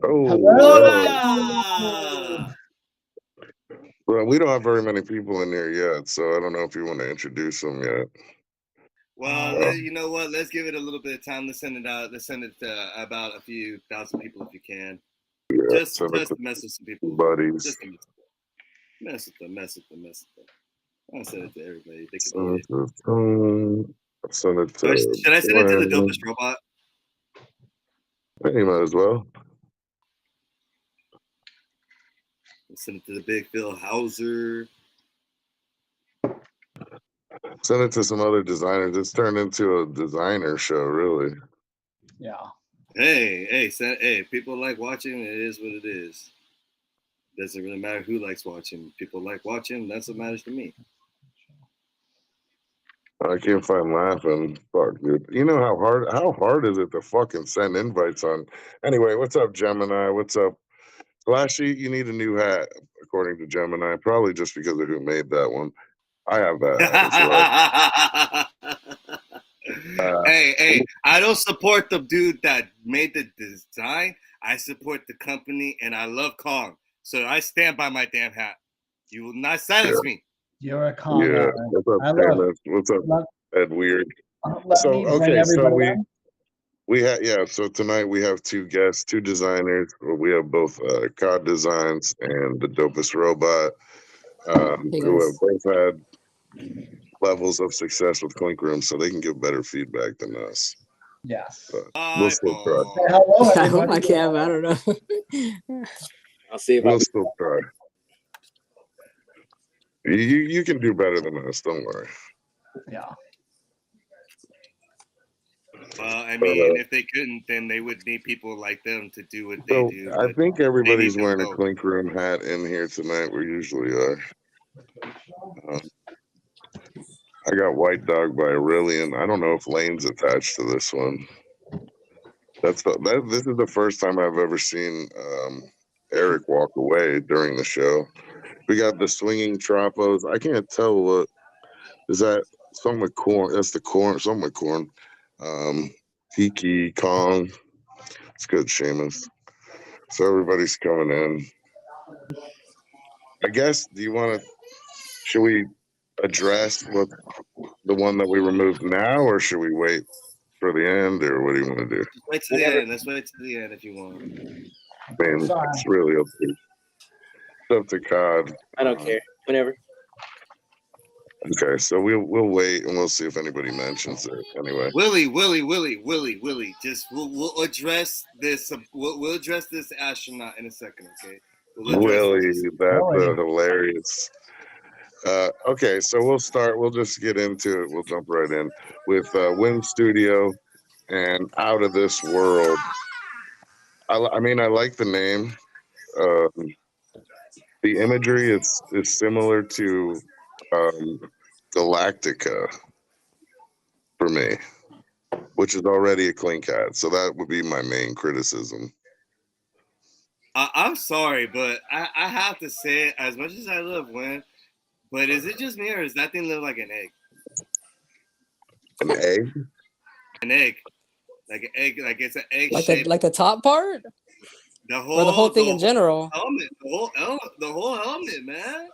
Oh, Hola! well, we don't have very many people in here yet, so I don't know if you want to introduce them yet. Well, you know what? Let's give it a little bit of time. Let's send it out. Let's send it to about a few thousand people if you can. Yeah, Just send it to to mess with some people. buddies. Just to mess with them. I'll send it to everybody. They can Send eat it to send it it. to Should I send it to the Dopest robot? You might as well. Send it to the Big Phil Hauser. Send it to some other designers. It's turned into a designer show, really. Yeah. Hey, people like watching. It is what it is. Doesn't really matter who likes watching. People like watching. That's what matters to me. I can't find laughing. Fuck, dude. You know how hard is it to fucking send invites on? Anyway, what's up, Gemini? What's up? Flashy, you need a new hat, according to Gemini. Probably just because of who made that one. I have that hat as well. Hey, I don't support the dude that made the design. I support the company, and I love Kong. So I stand by my damn hat. You will not silence me. You're a Kong. Yeah. What's up, Amos? What's up, Ed Weird? So okay, so we have so tonight we have two guests, two designers. We have both CodDesigns and the Dopest robot, who have both had levels of success with Clink rooms, so they can give better feedback than us. Yes. But we'll still try. I hope I can, but I don't know. I'll see if we'll still try. You can do better than us. Don't worry. Yeah. Well, I mean, if they couldn't, then they would need people like them to do what they do. I think everybody's wearing a Clink room hat in here tonight. We usually are. I got White Dog by Aurelian. I don't know if Lane's attached to this one. This is the first time I've ever seen Eric walk away during the show. We got the swinging tropos. I can't tell what is that. Something with corn. That's the corn. Something with corn. Tiki Kong. It's good, Seamus. So everybody's coming in. I guess. Do you want to? Should we address what the one that we removed now, or should we wait for the end, or what do you want to do? Wait to the end. Let's wait to the end if you want. I mean, it's really up to COD. I don't care. Whenever. Okay, so we'll wait and we'll see if anybody mentions it. Anyway, Willie. Just we'll address this. We'll address this astronaut in a second. Okay. Willie, that's hilarious. Okay, so we'll start. We'll just get into it. We'll jump right in with Win Studio and Out of This World. I mean, I like the name. The imagery is similar to Galactica for me, which is already a Clink hat. So that would be my main criticism. I'm sorry, but I have to say, as much as I love Win, but is it just me or does that thing look like an egg? An egg? An egg. Like an egg, like it's an egg shape. Like the top part? Or the whole thing in general? Helmet, the whole helmet, man.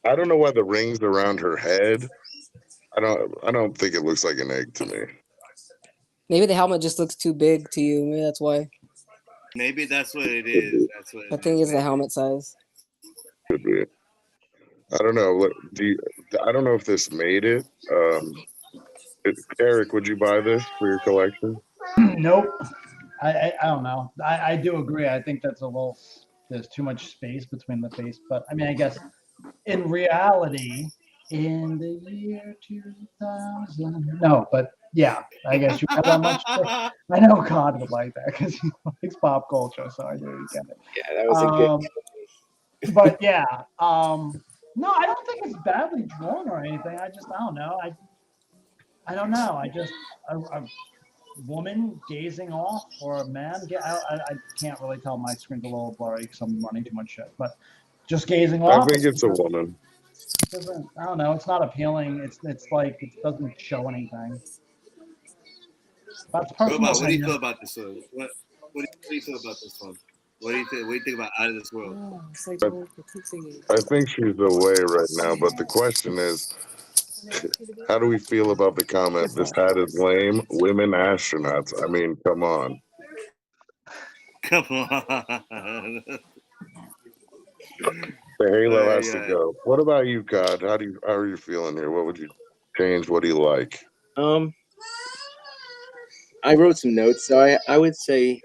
I don't know why the rings around her head. I don't think it looks like an egg to me. Maybe the helmet just looks too big to you. Maybe that's why. Maybe that's what it is. I think it's the helmet size. Could be. I don't know. I don't know if this made it. Eric, would you buy this for your collection? Nope. I don't know. I do agree. I think that's there's too much space between the face. But I mean, I guess in reality, in the year 2000. No, but yeah, I guess you have that much. I know God would like that because he likes pop culture, so I do get it. Yeah, that was a good. But yeah, no, I don't think it's badly drawn or anything. I don't know. I don't know. I just a woman gazing off or a man. I can't really tell. My screen's a little blurry because I'm running too much shit. But just gazing off. I think it's a woman. I don't know. It's not appealing. It's like it doesn't show anything. That's personal. What do you feel about this? What do you feel about this one? What do you think? What do you think about Out of This World? Oh, it's like But I think she's away right now. But the question is, how do we feel about the comment? This hat is lame. Women astronauts. I mean, come on. Come on. The Halo has to Yeah. go. What about you, God? How are you feeling here? What would you change? What do you like? I wrote some notes, so I would say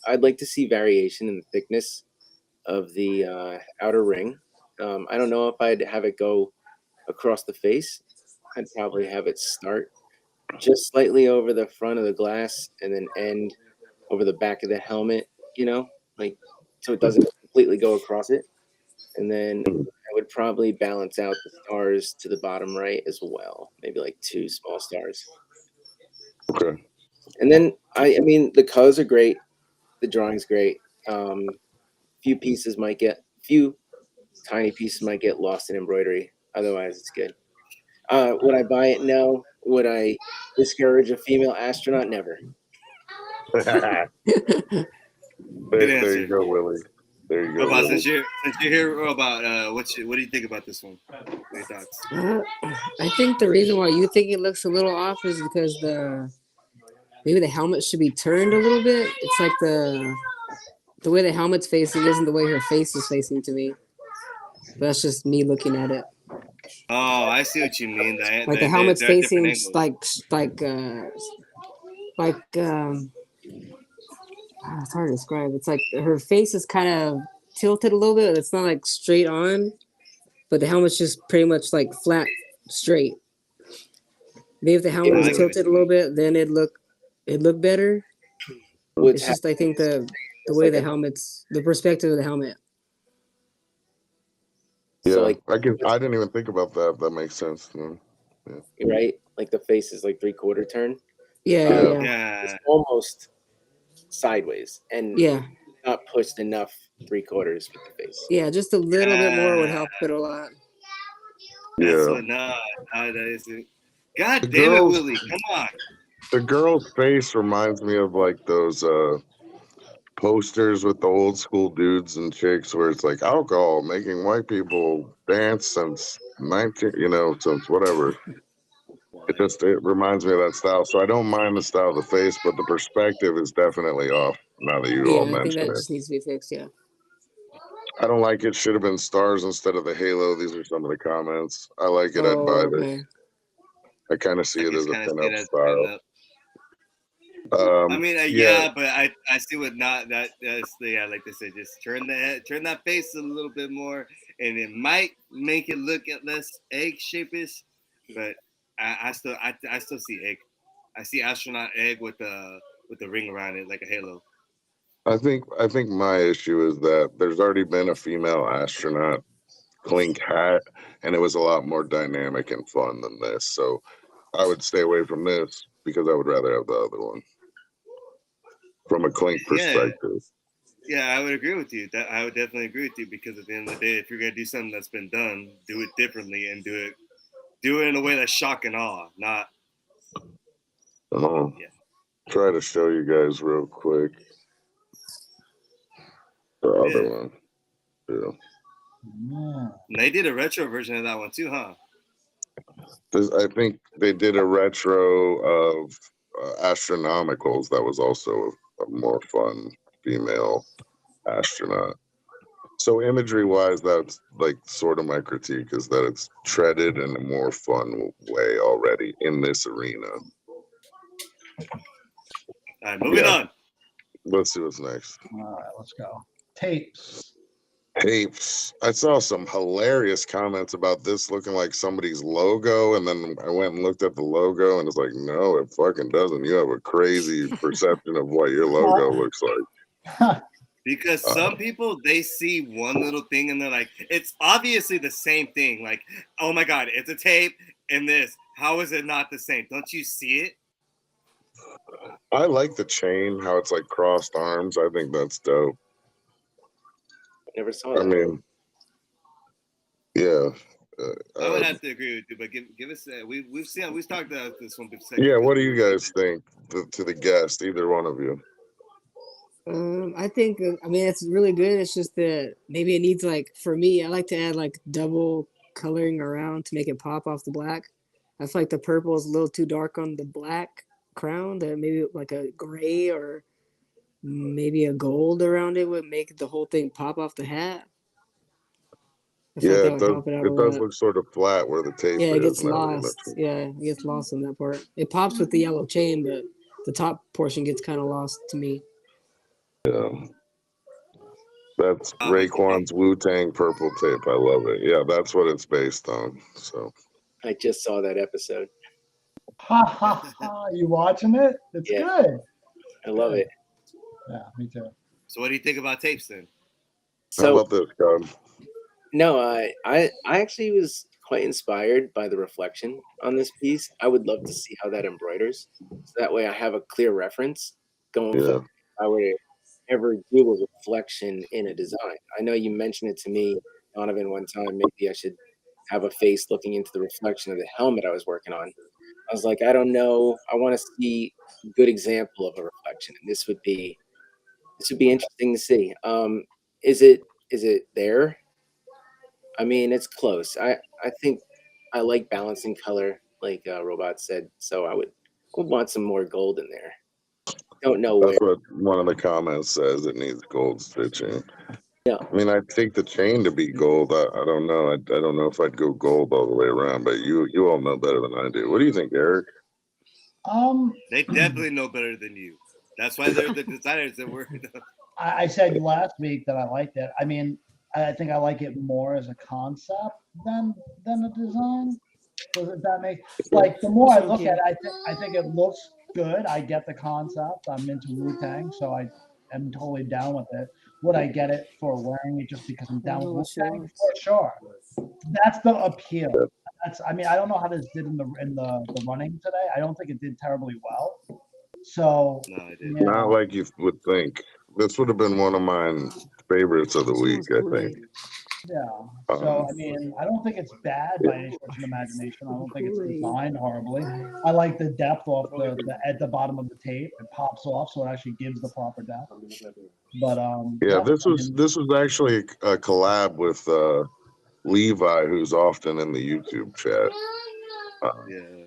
I'd like to see variation in the thickness of the outer ring. I don't know if I'd have it go across the face. I'd probably have it start just slightly over the front of the glass and then end over the back of the helmet, like so it doesn't completely go across it. And then I would probably balance out the stars to the bottom right as well, maybe like 2 small stars. Okay. And then I mean the colors are great, the drawing's great. Few tiny pieces might get lost in embroidery. Otherwise, it's good. Would I buy it? No. Would I discourage a female astronaut? Never. there Good you answer. go, Willie. There you go, About Willie. since you're here about what do you think about this one? What are your thoughts? I think the reason why you think it looks a little off is because maybe the helmet should be turned a little bit. It's like the way the helmet's facing isn't the way her face is facing to me. But that's just me looking at it. Oh, I see what you mean. Like the helmet's they're at different facing angles. It's hard to describe. It's like her face is kind of tilted a little bit. It's not like straight on, but the helmet's just pretty much like flat, straight. Maybe if the helmet was tilted a little bit, then it'd look better. It's just I think the way the helmet's the perspective of the helmet. Yeah, So I didn't even think about that. That makes sense. Yeah. Right? Like the face is like 3/4 turn. Yeah. It's almost sideways and not pushed enough 3/4 with the face. Yeah, just a little bit more would help it a lot. That's what that is. God damn it, Willie! Come on. The girl's face reminds me of like those posters with the old school dudes and chicks where it's like alcohol making white people dance since since whatever. It reminds me of that style. So I don't mind the style of the face, but the perspective is definitely off now that you all I think mention that it. just needs to be fixed, yeah. I don't like it. Should have been stars instead of the halo. These are some of the comments. I like it. I'd buy this. I kind of see it as a pin-up style. I mean, but I see what not that like they said, just turn that face a little bit more, and it might make it look less egg shapeish, but I still see egg. I see astronaut egg with the ring around it like a halo. I think my issue is that there's already been a female astronaut Clink hat, and it was a lot more dynamic and fun than this. So I would stay away from this because I would rather have the other one from a Clink perspective. Yeah, I would agree with you. That I would definitely agree with you because at the end of the day, if you're gonna do something that's been done, do it differently and do it in a way that's shock and awe, not. Try to show you guys real quick. The other one. Yeah. They did a retro version of that one too, huh? I think they did a retro of Astronomicals that was also a more fun female astronaut. So imagery-wise, that's like sort of my critique is that it's treaded in a more fun way already in this arena. All right, moving on. Let's see what's next. All right, let's go. Tapes. I saw some hilarious comments about this looking like somebody's logo, and then I went and looked at the logo, and it's like, no, it fucking doesn't. You have a crazy perception of what your logo looks like. Because some people, they see one little thing and they're like, it's obviously the same thing. Like, oh my God, it's a tape and this. How is it not the same? Don't you see it? I like the chain, how it's like crossed arms. I think that's dope. Never saw that. I mean, yeah. I would have to agree with you, but give us we've talked about this one before. Yeah, what do you guys think to the guest, either one of you? I think I mean it's really good. It's just that maybe it needs like for me, I like to add like double coloring around to make it pop off the black. I feel like the purple is a little too dark on the black crown. That maybe like a gray or maybe a gold around it would make the whole thing pop off the hat. I feel like Yeah, that would help it out a it does lot. look sort of flat where the tape Yeah, it is. gets Now that you lost. mention Yeah, it gets lost in that part. It pops with the yellow chain, but the top portion gets kind of lost to me. it. Yeah. That's With Raekwon's Wu-Tang purple tape. I love it. Yeah, that's what it's based on. So I just saw that episode. Ha ha ha! You watching it? It's Yeah. good. I love it. Yeah, me too. So what do you think about tapes then? how So about this, God? no, I actually was quite inspired by the reflection on this piece. I would love to see how that embroiders. So that way I have a clear reference going Yeah. forward. If I were to ever do a reflection in a design. I know you mentioned it to me, Donovan, one time. Maybe I should have a face looking into the reflection of the helmet I was working on. I was like, I don't know. I want to see a good example of a reflection. And this would be interesting to see. Is it there? I mean, it's close. I think I like balancing color, like Robot said. So I would want some more gold in there. Don't know where. That's what one of the comments says. It needs gold stitching. Yeah. I mean, I'd take the chain to be gold. I don't know. I don't know if I'd go gold all the way around, but you all know better than I do. What do you think, Eric? They definitely know better than you. That's why they're the designers that we're. I said last week that I liked it. I mean, I think I like it more as a concept than a design. Does that make like the more I look at it, I think it looks good. I get the concept. I'm into Wu-Tang, so I am totally down with it. Would I get it for wearing it just because I'm down with Wu-Tang? For sure. That's the appeal. I mean, I don't know how this did in the running today. I don't think it did terribly well. So No, I didn't. Not like you would think. This would have been one of my favorites of the week, I think. Yeah. So I mean, I don't think it's bad by any stretch of the imagination. I don't think it's designed horribly. I like the depth off the at the bottom of the tape. It pops off, so it actually gives the proper depth. But yeah, this was actually a collab with Levi, who's often in the YouTube chat. Yeah.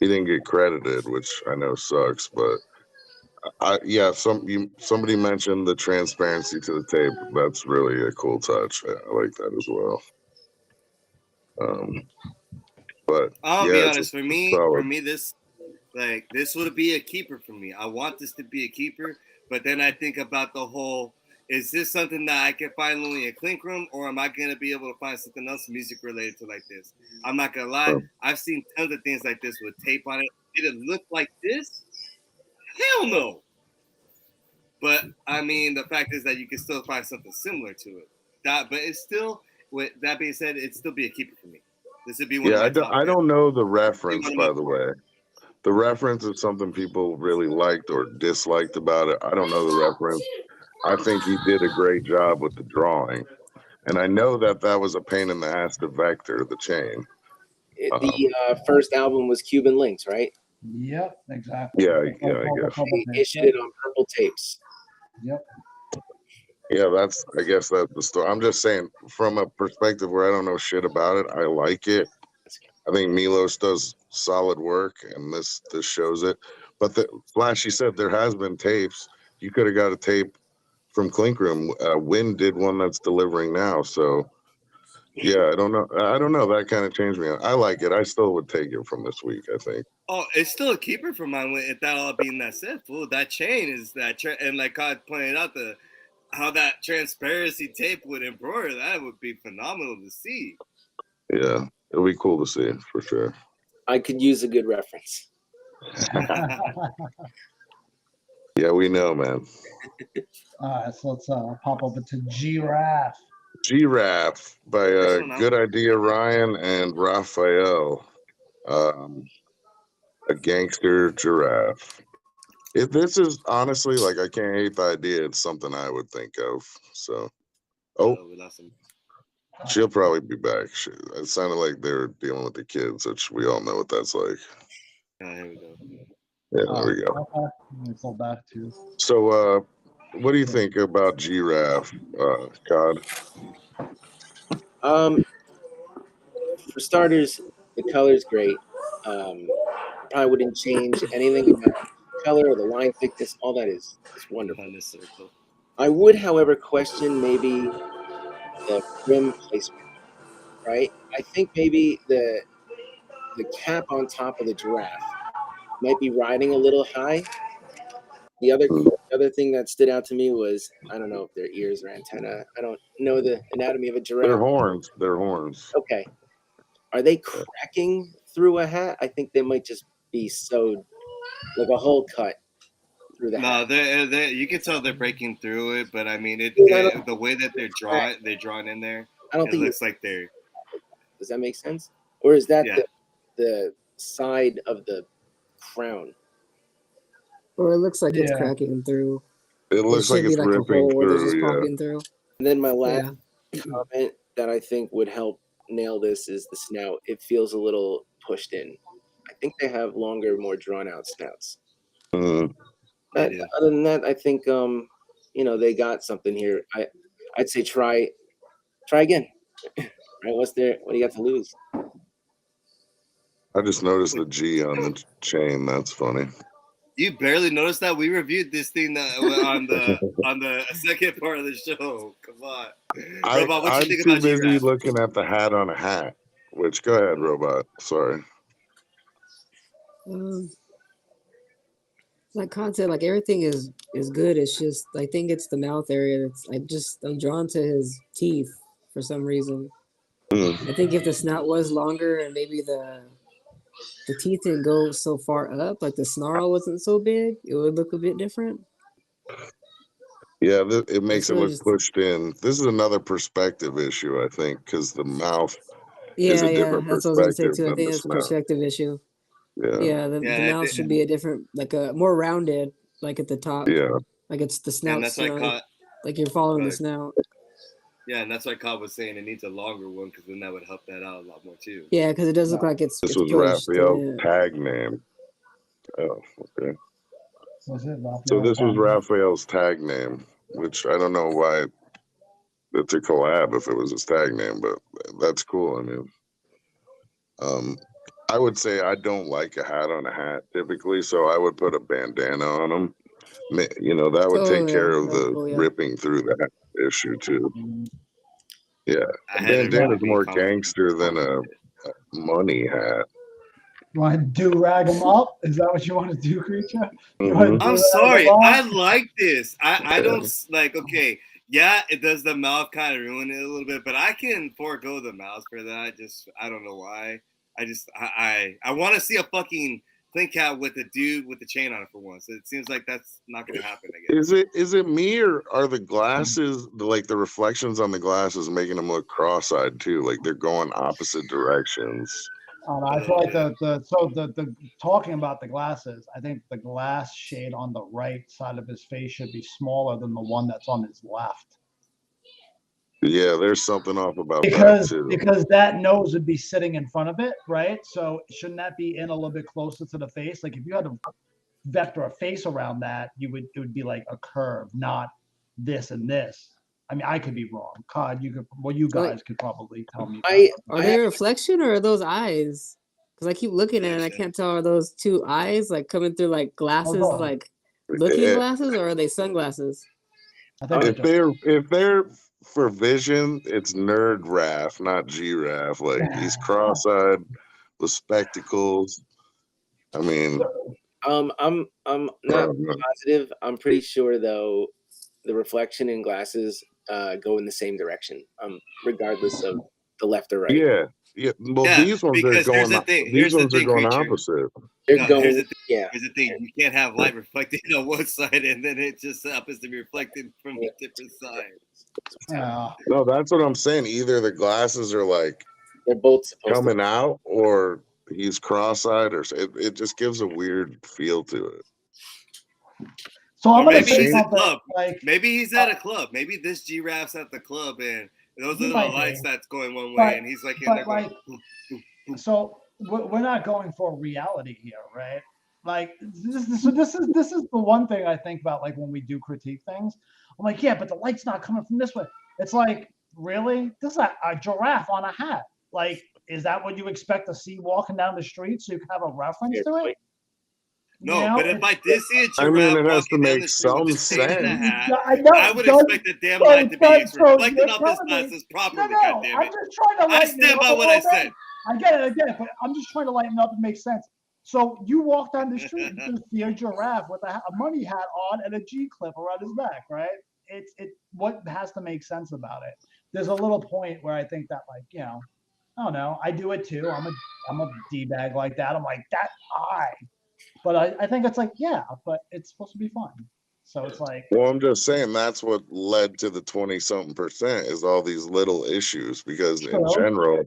He didn't get credited, which I know sucks, but somebody mentioned the transparency to the tape. That's really a cool touch. I like that as well. But I'll be honest. For me, solid. this would be a keeper for me. I want this to be a keeper, but then I think about the whole: is this something that I can find only in Clink Room, or am I gonna be able to find something else music related to like this? I'm not gonna lie. I've seen tons of things like this with tape on it. Did it look like this? Hell no. But I mean, the fact is that you can still find something similar to it. But it's still. With that being said, it'd still be a keeper for me. This would be one of my top 10. I don't know the reference, by the way. The reference is something people really liked or disliked about it. I don't know the reference. I think he did a great job with the drawing. And I know that was a pain in the ass to vector the chain. The first album was Cuban Links, right? Yep, exactly. Yeah, I guess. They issued it on purple tapes. Yep. Yeah, I guess that's the story. I'm just saying, from a perspective where I don't know shit about it, I like it. I think Milos does solid work, and this shows it. But Flashy said there has been tapes. You could have got a tape from Clink Room. Win did one that's delivering now. So, yeah, I don't know. That kind of changed me. I like it. I still would take it from this week, I think. Oh, it's still a keeper for mine. If that all being that said, fool, that chain is that, and like God pointed out, how that transparency tape would embroider, that would be phenomenal to see. Yeah, it'll be cool to see for sure. I could use a good reference. Yeah, we know, man. All right, so let's pop over to Giraffe. Giraffe by Good Idea Ryan and Raphael. A gangster giraffe. This is honestly, like, I can't hate the idea. It's something I would think of. So, we lost him. She'll probably be back. It sounded like they were dealing with the kids, which we all know what that's like. Here we go. Yeah, there we go. Okay. Let me pull back too. So, What do you think about giraffe, Cod? For starters, the color's great. Probably wouldn't change anything about the color or the line thickness. All that is wonderful. On this circle. I would, however, question maybe the rim placement. Right? I think maybe the cap on top of the giraffe might be riding a little high. The other thing that stood out to me was, I don't know if they're ears or antenna. I don't know the anatomy of a giraffe. They're horns. They're horns. Okay. Are they cracking through a hat? I think they might just be sewed, like a hole cut through the hat. No, they you can tell they're breaking through it, but I mean, the way that they're drawn in there, I don't it think looks like they're. Does that make sense? Or is that Yeah. the side of the crown? Or it looks like it's cracking through. It looks like it's ripping through. Yeah. Popping through. And then my last comment that I think would help nail this is the snout. It feels a little pushed in. I think they have longer, more drawn out snouts. Mm. Other than that, I think they got something here. I'd say try again. Right? What do you got to lose? I just noticed the G on the chain. That's funny. You barely noticed that? We reviewed this thing on the second part of the show. Come on, Robot. What you think about I'm too busy looking at the hat on a hat. Which, go ahead, Robot. Sorry. Like content, like everything is good. It's just I think it's the mouth area. I'm drawn to his teeth for some reason. I think if the snout was longer and maybe the teeth didn't go so far up, like the snarl wasn't so big, it would look a bit different. Yeah, it makes it look pushed in. This is another perspective issue, I think, because the mouth is a different that's what I was gonna say perspective too. I than think the it's a snout. perspective issue. Yeah, the mouth should be a different, like a more rounded, like at the top. Yeah, like it's the snout. And that's like you're following the snout. Yeah, and that's why Cobb was saying it needs a longer one because then that would help that out a lot more too. Yeah, because it does look like it's. This was Raphael's tag name. Oh, okay. Was it Raphael? So this was Raphael's tag name, which I don't know why it's a collab if it was his tag name, but that's cool. I mean, I would say I don't like a hat on a hat typically, so I would put a bandana on them. That would take care of the ripping through the hat issue too. Yeah, a bandana is more gangster than a money hat. You want to do-rag them up? Is that what you want to do, Creature? I'm sorry. I like this. I don't like, okay, yeah, it does the mouth kind of ruin it a little bit, but I can forego the mouth for that. I don't know why. I want to see a fucking Clink hat with a dude with the chain on it for once. It seems like that's not going to happen again. Is it me, or are the glasses, like the reflections on the glasses, making them look cross-eyed too? Like they're going opposite directions. I feel like the talking about the glasses, I think the glass shade on the right side of his face should be smaller than the one that's on his left. Yeah, there's something off about that too. Because that nose would be sitting in front of it, right? So shouldn't that be in a little bit closer to the face? Like if you had to vector a face around that, it would be like a curve, not this and this. I mean, I could be wrong. Cod, you guys could probably tell me. Are they a reflection or are those eyes? Because I keep looking at it and I can't tell, are those two eyes like coming through like glasses, like looking glasses, or are they sunglasses? If they're for vision, it's nerd Raph, not giraffe. Like he's cross-eyed with spectacles. I mean, I'm not positive. I'm pretty sure though the reflection in glasses go in the same direction, regardless of the left or right. Yeah. Well, these ones are going. These ones are going opposite. They're going. Here's the thing. You can't have light reflecting on one side and then it just happens to be reflected from a different side. No, that's what I'm saying. Either the glasses are like they're both coming out, or he's cross-eyed, or it just gives a weird feel to it. So I'm gonna maybe say he's something. At a club. Maybe he's at a club. Maybe this giraffe's at the club and those are the lights that's going one way, and he's like in there going. So we're not going for reality here, right? Like this is the one thing I think about, like when we do critique things. I'm like, yeah, but the light's not coming from this way. It's like, really? This is a giraffe on a hat. Like, is that what you expect to see walking down the street so you can have a reference to it? No, but if I did see a I mean, giraffe it has to walking down make the street with some a shade and a sense. hat, I would expect the damn light to be reflecting off his glasses properly. No, Goddammit! I'm just trying to I lighten it stand up by a what I little bit. said. I get it, but I'm just trying to lighten up and make sense. So you walk down the street and see a giraffe with a money hat on and a G clip around his neck, right? It's what has to make sense about it. There's a little point where I think that, like, you know, I don't know. I do it too. I'm a D-bag like that. I'm like, that eye. But I think it's like, yeah, but it's supposed to be fun. So it's like, Well, I'm just saying that's what led to the 20-something% is all these little issues, because in general,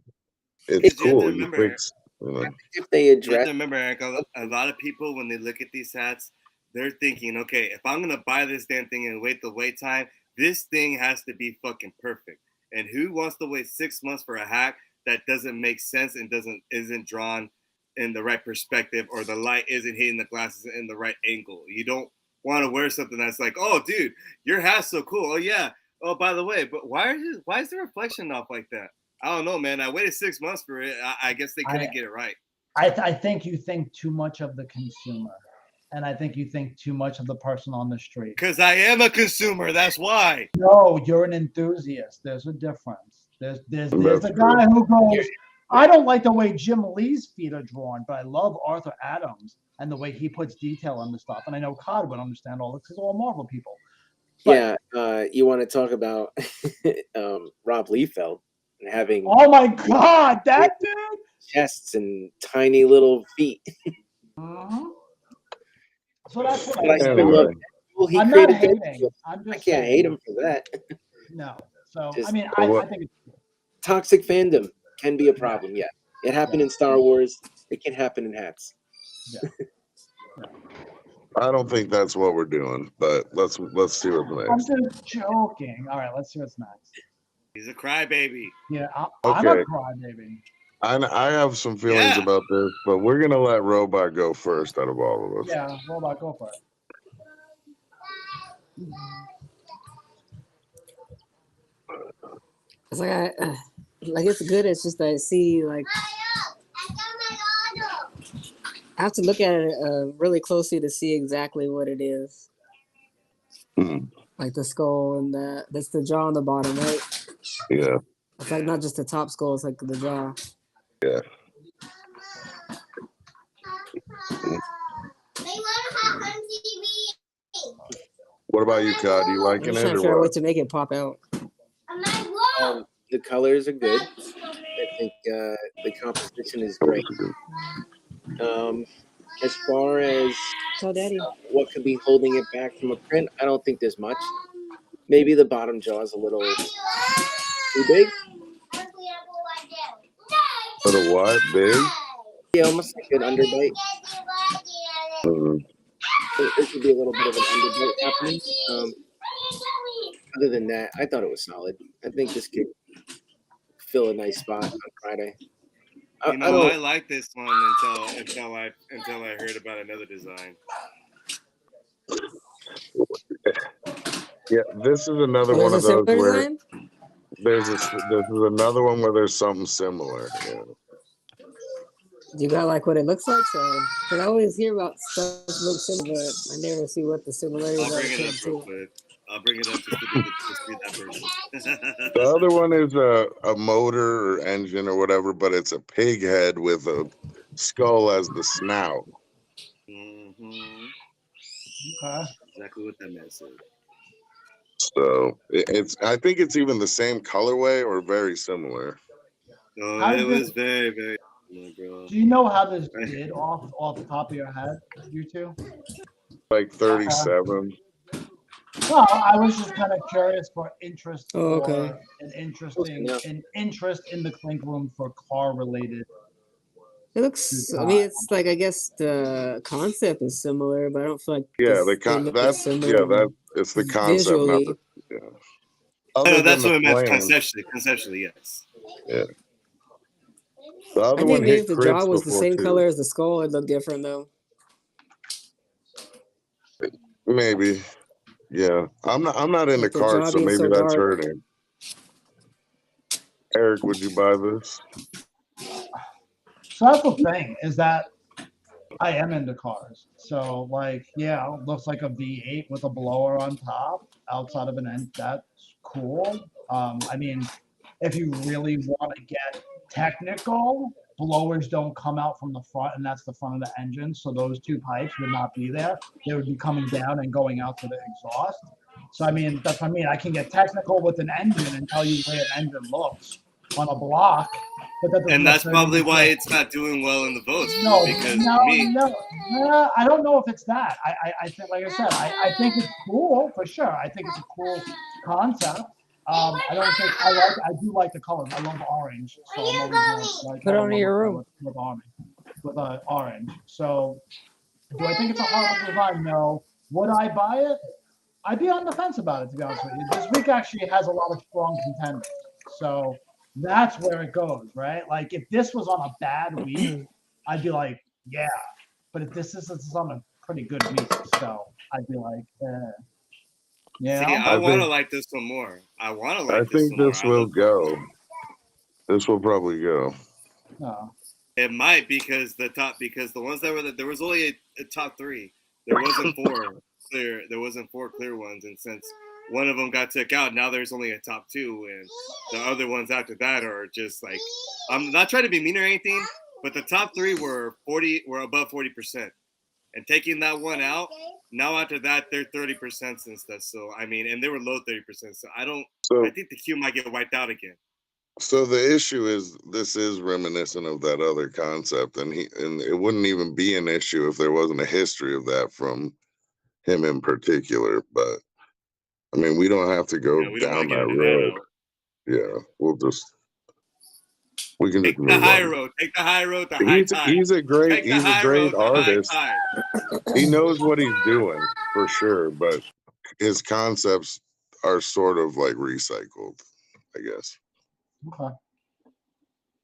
it's cool. You fix, you know. If they You have address, to remember, Eric, a lot of people, when they look at these hats, they're thinking, okay, if I'm going to buy this damn thing and wait the wait time, this thing has to be fucking perfect. And who wants to wait 6 months for a hat that doesn't make sense and isn't drawn in the right perspective, or the light isn't hitting the glasses in the right angle? You don't want to wear something that's like, oh, dude, your hat's so cool. Oh, yeah. Oh, by the way, but why is the reflection off like that? I don't know, man. I waited 6 months for it. I guess they couldn't get it right. I think you think too much of the consumer, and I think you think too much of the person on the street. Because I am a consumer. That's why. No, you're an enthusiast. There's a difference. There's a guy who goes, I don't like the way Jim Lee's feet are drawn, but I love Arthur Adams and the way he puts detail on the stuff. And I know Cod would understand all this because all Marvel people. But, you want to talk about Rob Liefeld and having, oh my God, that dude, chests and tiny little feet. So that's what But I still love. Well, he I'm created not hating. I'm just I can't hate him for that. No. So Just- I mean, I think it's Toxic fandom can be a problem. Yeah, it happened in Star Wars. It can happen in hats. Yeah. I don't think that's what we're doing, but let's see what's next. I'm just joking. All right, let's see what's next. He's a crybaby. Yeah, I'm Okay. a crybaby. I have some feelings about this, but we're gonna let Robot go first out of all of us. Yeah, Robot, go for it. It's like it's good. It's just I see like I have to look at it really closely to see exactly what it is. Like the skull and that's the jaw on the bottom, right? Yeah. It's like not just the top skull; it's like the jaw. Yeah. What about you, Cod? You I'm liking just it trying to or figure out a way what? to make it pop out. The colors are good. I think the composition is great. As far as So, Daddy, what could be holding it back from a print, I don't think there's much. Maybe the bottom jaw is a little too big. Little what? Big? Yeah, almost like an underbite. There could be a little bit of an underbite happening. Other than that, I thought it was solid. I think this could fill a nice spot on Friday. I like this one until I heard about another design. Yeah, this is another one of those where this is another one where there's something similar. Yeah. You got like what it looks like, so because I always hear about stuff that looks similar, but I never see what the similarities I'll are. bring it up real quick. I'll bring it up just to be that person. The other one is a motor or engine or whatever, but it's a pig head with a skull as the snout. Exactly what that man said. So I think it's even the same colorway or very similar. No, it was very, very similar, bro. Do you know how this did off the top of your head, you two? Like 37. Well, I was just kind of curious for interest. Oh, okay. An interest in the Clink room for car related. It looks. I mean, it's like I guess the concept is similar, but I don't feel like it's the concept. Visually. Not the, No, that's what I meant conceptually. Conceptually, yes. Yeah. The other I think one maybe hit if the Critz jaw was the before, same too. color as the skull, it'd look different though. Maybe. Yeah. I'm not into With the jaw cards, so being maybe so that's dark. hurting. Eric, would you buy this? So that's the thing, is that I am into cars. So like, yeah, it looks like a V8 with a blower on top outside of an end. That's cool. I mean, if you really want to get technical, blowers don't come out from the front, and that's the front of the engine. So those two pipes would not be there. They would be coming down and going out to the exhaust. So I mean, that's what I mean. I can get technical with an engine and tell you the way an engine looks on a block, but that doesn't And that's necessarily probably mean why it's not doing well in the votes. no, Because no, to me, no. I don't know if it's that. I think, like I said, I think it's cool for sure. I think it's a cool concept. I don't think I do like the colors. I love orange, so I'm always like Put it have a on love your affair room. with orange, orange. So, do I think it's a horrible design? No. Would I buy it? I'd be on the fence about it, to be honest with you. This week actually has a lot of strong contenders, so that's where it goes, right? Like if this was on a bad week, I'd be like, yeah. But if this is on a pretty good week, so I'd be like, yeah. see, I want to like this one more. I want to I like this think one more. this will go. This will probably go. No. It might because the ones that were there was only a top three. There wasn't four clear. There wasn't four clear ones, and since one of them got took out, now there's only a top two, and the other ones after that are just like, I'm not trying to be mean or anything, but the top three were above 40%, and taking that one out, now after that they're 30% and stuff. So I mean, and they were low 30%. So I think the queue might get wiped out again. So the issue is this is reminiscent of that other concept, and it wouldn't even be an issue if there wasn't a history of that from him in particular. But I mean, we don't have to go down that road. Yeah, we can just Take the move high on. road. Take the high road. The high tide. He's a great road, artist. high He knows what he's doing for sure, but his concepts are sort of like recycled, I guess. Okay.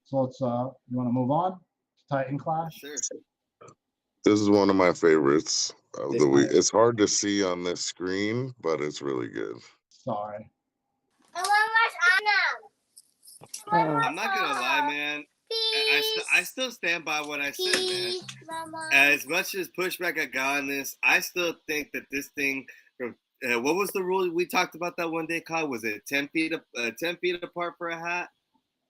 So let's you want to move on? Titan Clash. Sure. This is one of my favorites of the week. It's hard to see on this screen, but it's really good. Sorry. I'm not gonna lie, man. I still stand by what I said, man. As much as pushback I got on this, I still think that this thing from what was the rule we talked about that one day, Kyle? Was it 10 feet apart for a hat?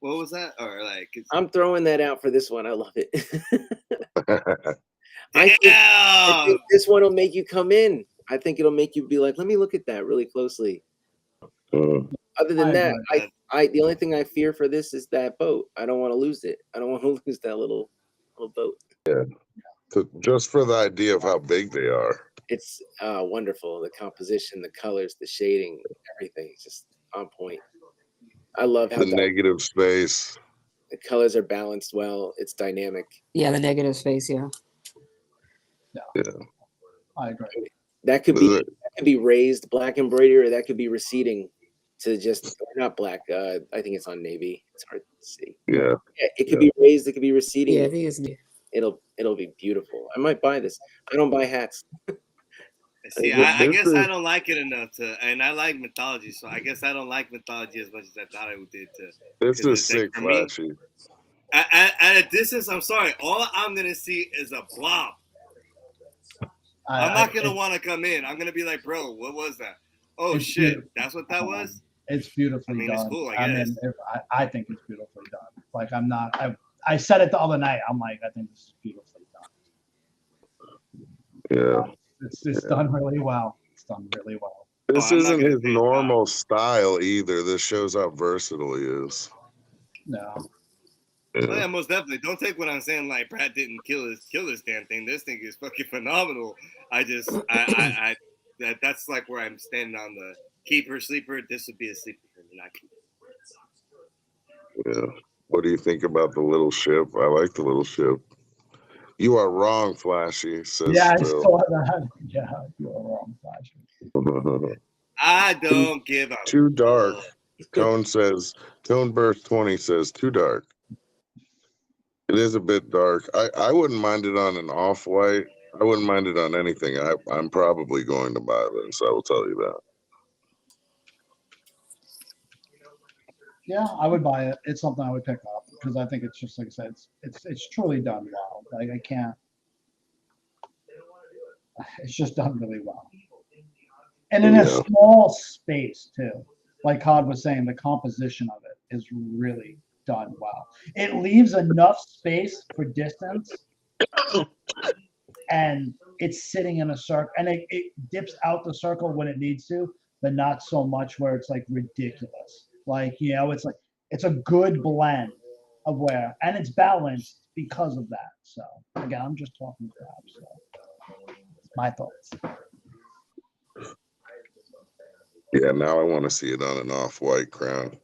What was that? Or like I'm throwing that out for this one. I love it. I think this one will make you come in. I think it'll make you be like, let me look at that really closely. Other than that, the only thing I fear for this is that boat. I don't want to lose it. I don't want to lose that little boat. Yeah. Just for the idea of how big they are. It's wonderful. The composition, the colors, the shading, everything is just on point. I love how the negative space. The colors are balanced well. It's dynamic. Yeah, the negative space. Yeah. Yeah. I agree. That could be raised black embroidery, or that could be receding to just not black. I think it's on navy. It's hard to see. Yeah. It could be raised. It could be receding. Yeah, I think it's. It'll be beautiful. I might buy this. I don't buy hats. See, I guess I don't like it enough and I like mythology, so I guess I don't like mythology as much as I thought I did. This is sick, Flashy. At a distance, I'm sorry, all I'm gonna see is a blob. I'm not gonna want to come in. I'm gonna be like, bro, what was that? Oh shit, beautiful. That's what that was. It's beautifully done. It's cool, I guess. I think it's beautifully done. Like I said it the other night. I'm like, I think this is beautifully done. Yeah. It's done really well. It's done really well. This isn't his normal style either. This shows how versatile he is. No. Yeah. Oh, yeah, most definitely. Don't take what I'm saying like Brad didn't kill this damn thing. This thing is fucking phenomenal. That's like where I'm standing on the keeper sleeper. This would be a sleeper for me, not keeper. Yeah. What do you think about the little ship? I like the little ship. You are wrong, Flashy. Says I saw that. Yeah, you are wrong, Flashy. I don't give a too dark. Tone Burst 20 says too dark. It is a bit dark. I wouldn't mind it on an off-white. I wouldn't mind it on anything. I'm probably going to buy this. I will tell you that. Yeah, I would buy it. It's something I would pick up because I think it's just like I said, it's truly done well. Like I can't. It's just done really well, and in a Yeah. small space too. Like Cod was saying, the composition of it is really done well. It leaves enough space for distance, and it's sitting in a circle, and it dips out the circle when it needs to, but not so much where it's like ridiculous. Like, you know, it's like it's a good blend of where, and it's balanced because of that. So again, I'm just talking crap. So my thoughts. Yeah, now I want to see it on an off-white crown.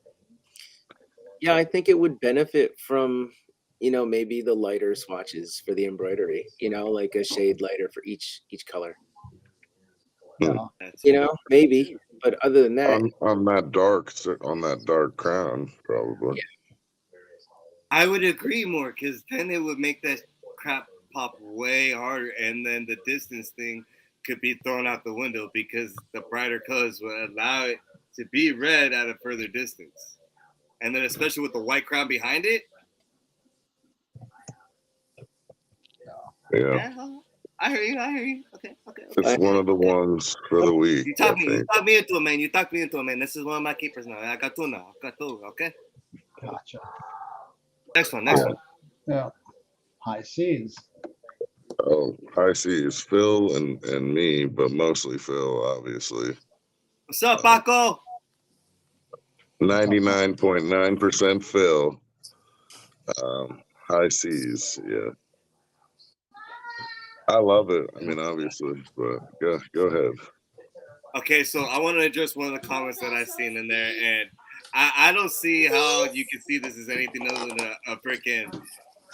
Yeah, I think it would benefit from, maybe the lighter swatches for the embroidery, like a shade lighter for each color. Yeah. Maybe, but other than that, on that dark crown, probably. Yeah. I would agree more because then it would make that crap pop way harder, and then the distance thing could be thrown out the window because the brighter colors would allow it to be read at a further distance, and then especially with the white crown behind it. Yeah. I hear you. Okay. It's one of the ones for the week. You talk me into it, man. You talk me into it, man. This is one of my keepers now. I got two. Okay. Gotcha. Next one. Yeah. High seas. Oh, high seas. Phil and me, but mostly Phil, obviously. What's up, Paco? 99.9% Phil. High seas, yeah. I love it. I mean, obviously, but go ahead. Okay, so I want to address one of the comments that I've seen in there, and I don't see how you can see this as anything other than a freaking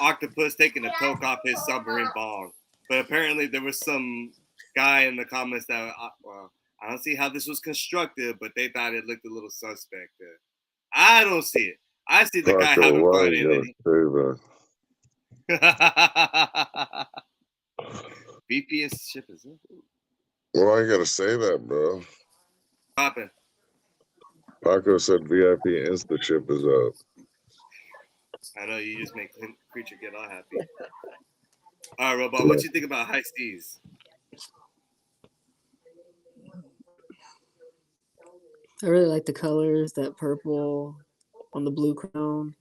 octopus taking a toke off his submarine bong. But apparently there was some guy in the comments that, well, I don't see how this was constructed, but they thought it looked a little suspect. I don't see it. I see the guy having fun in it. VPS ship is up. Well, I gotta say that, bro. Poppin'. Paco said VIP Insta ship is up. I know you just make Creature get all happy. All right, Robot, what you think about high seas? I really like the colors, that purple on the blue crown.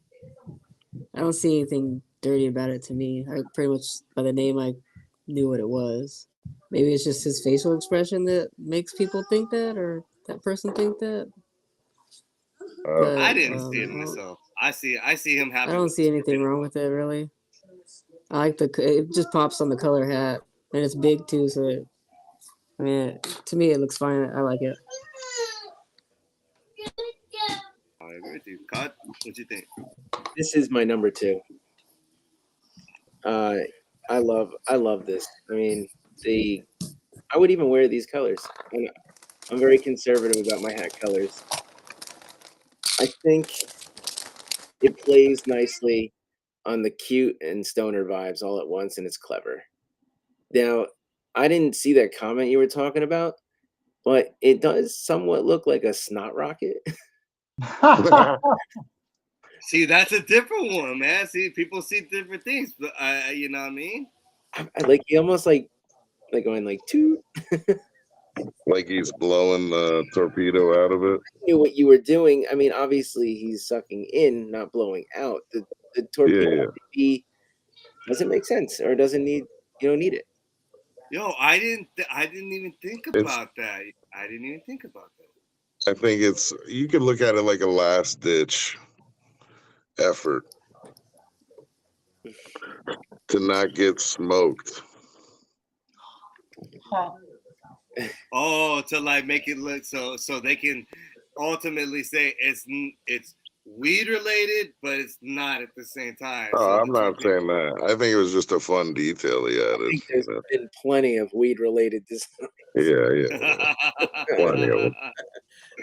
I don't see anything dirty about it to me. I pretty much, by the name, I knew what it was. Maybe it's just his facial expression that makes people think that, or that person think that. But, I didn't see it myself. I see him having. I don't see anything wrong with it, really. I like it just pops on the color hat, and it's big too. So, to me, it looks fine. I like it. I agree with you. Cod, what you think? This is my number 2. I love this. I mean, I would even wear these colors. I'm very conservative about my hat colors. I think it plays nicely on the cute and stoner vibes all at once, and it's clever. Now, I didn't see that comment you were talking about, but it does somewhat look like a snot rocket. See, that's a different one, man. See, people see different things, but you know what I mean? I like he almost like going like toot. Like he's blowing the torpedo out of it. I knew what you were doing. I mean, obviously he's sucking in, not blowing out. The torpedo does it make sense, or doesn't need it. Yo, I didn't even think about that. I didn't even think about that. I think you could look at it like a last ditch effort to not get smoked. Oh, to like make it look so they can ultimately say it's weed related, but it's not at the same time. Oh, so I'm not saying that. I think it was just a fun detail he added. I think there's been plenty of weed related designs. Yeah. Plenty of them.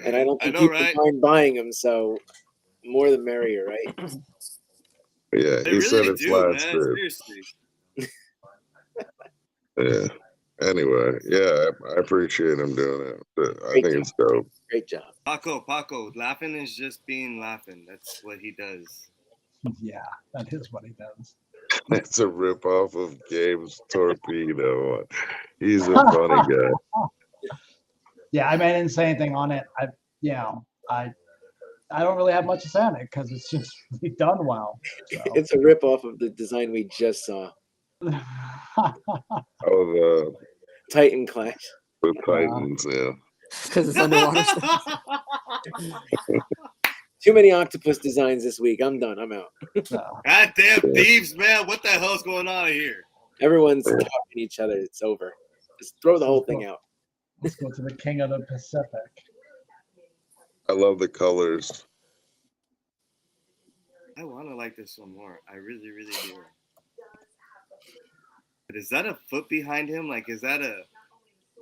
And I don't think people mind buying them, so more the merrier, right? Yeah, they he really said it's do, last man. Seriously. Yeah. Anyway, yeah, I appreciate him doing it. I Great think job. it's dope. Great job. Paco, laughing is just being laughing. That's what he does. Yeah, that is what he does. It's a ripoff of Gabe's Torpedo. He's a funny guy. Yeah, I mean, I didn't say anything on it. I don't really have much to say on it because it's just really done well. So. It's a ripoff of the design we just saw. Oh, Titan Clash. the Titans, yeah. Because it's underwater stuff. Too many octopus designs this week. I'm done. I'm out. Goddamn thieves, man! What the hell's going on here? Everyone's talking to each other. It's over. Just throw the whole thing out. Let's go to the King of the Pacific. I love the colors. I want to like this one more. I really, really do. But is that a foot behind him? Like, is that a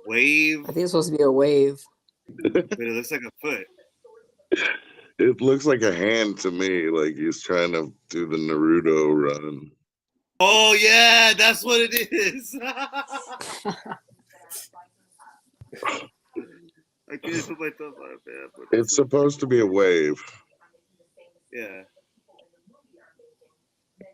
wave? I think it's supposed to be a wave. But it looks like a foot. It looks like a hand to me, like he's trying to do the Naruto run. Oh yeah, that's what it is. I can't put my thumb on it, man. It's supposed to be a wave. Yeah.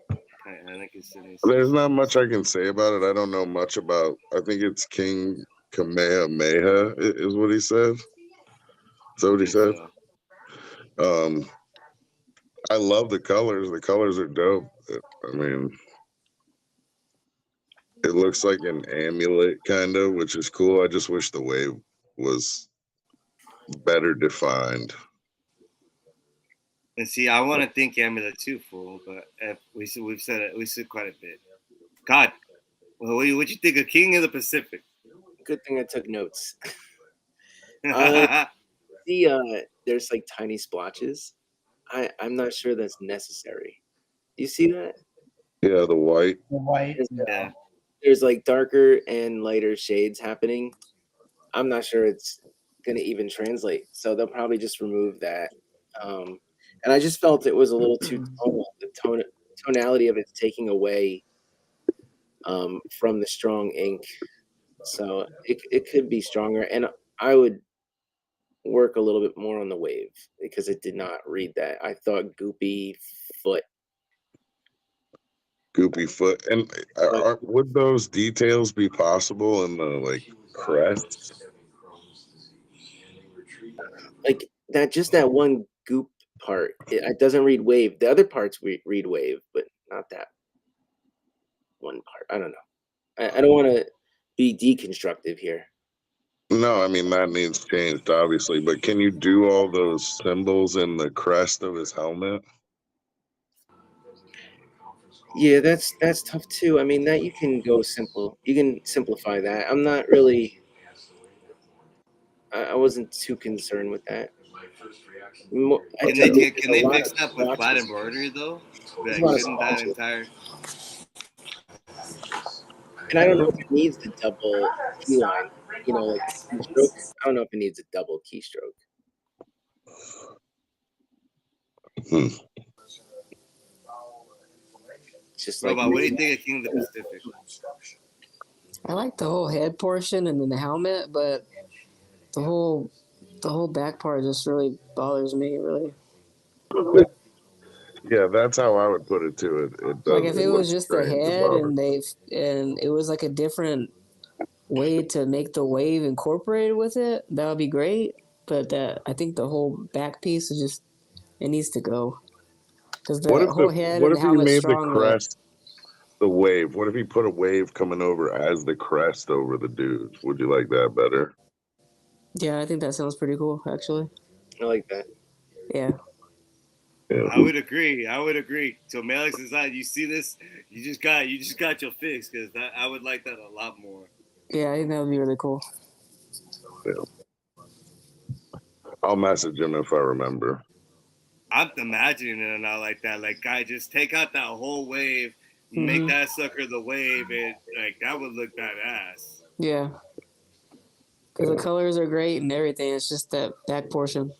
I think it's There's not much I can say about it. I don't know much about. I think it's King Kamehameha is what he said. Is that what he said? I love the colors. The colors are dope. I mean, it looks like an amulet kind of, which is cool. I just wish the wave was better defined. And see, I want to think amulet too, fool. But we've said it. We said quite a bit. God, well, what you think of King of the Pacific? Good thing I took notes. Yeah, There's like tiny splotches. I'm not sure that's necessary. You see that? Yeah, the white. The white. There's like darker and lighter shades happening. I'm not sure it's gonna even translate. So they'll probably just remove that. And I just felt it was a little too tonal. The tonality of it's taking away from the strong ink. So it could be stronger. And I would work a little bit more on the wave because it did not read that. I thought goopy foot. Goopy foot. And would those details be possible in the like crest? Like that, just that one goop part. It doesn't read wave. The other parts read wave, but not that one part. I don't know. I don't want to be deconstructive here. No, I mean that needs changed, obviously. But can you do all those symbols in the crest of his helmet? Yeah, that's tough too. I mean, that you can go simple. You can simplify that. I'm not really. I wasn't too concerned with that. Can they fix that with flat embroidery though? Like, shouldn't that entire? And I don't know if it needs the double key line. You know, like keystroke. I don't know if it needs a double keystroke. Just like, what do you think of King of the Pacific? I like the whole head portion and then the helmet, but the whole back part just really bothers me, really. Yeah, that's how I would put it too. It does. Like if it was just the head and it was like a different way to make the wave incorporated with it, that would be great. But I think the whole back piece is just, it needs to go. Because the whole head and the helmet's strong. The crest the wave? What if he put a wave coming over as the crest over the dude? Would you like that better? Yeah, I think that sounds pretty cool, actually. I like that. Yeah. I would agree. So Malik's design, you see this, you just got your fix because I would like that a lot more. Yeah, I think that would be really cool. Yeah. I'll message him if I remember. I'm imagining it now like that. Like, guy, just take out that whole wave, make that sucker the wave, and like that would look badass. Yeah. Because the colors are great and everything. It's just that back portion.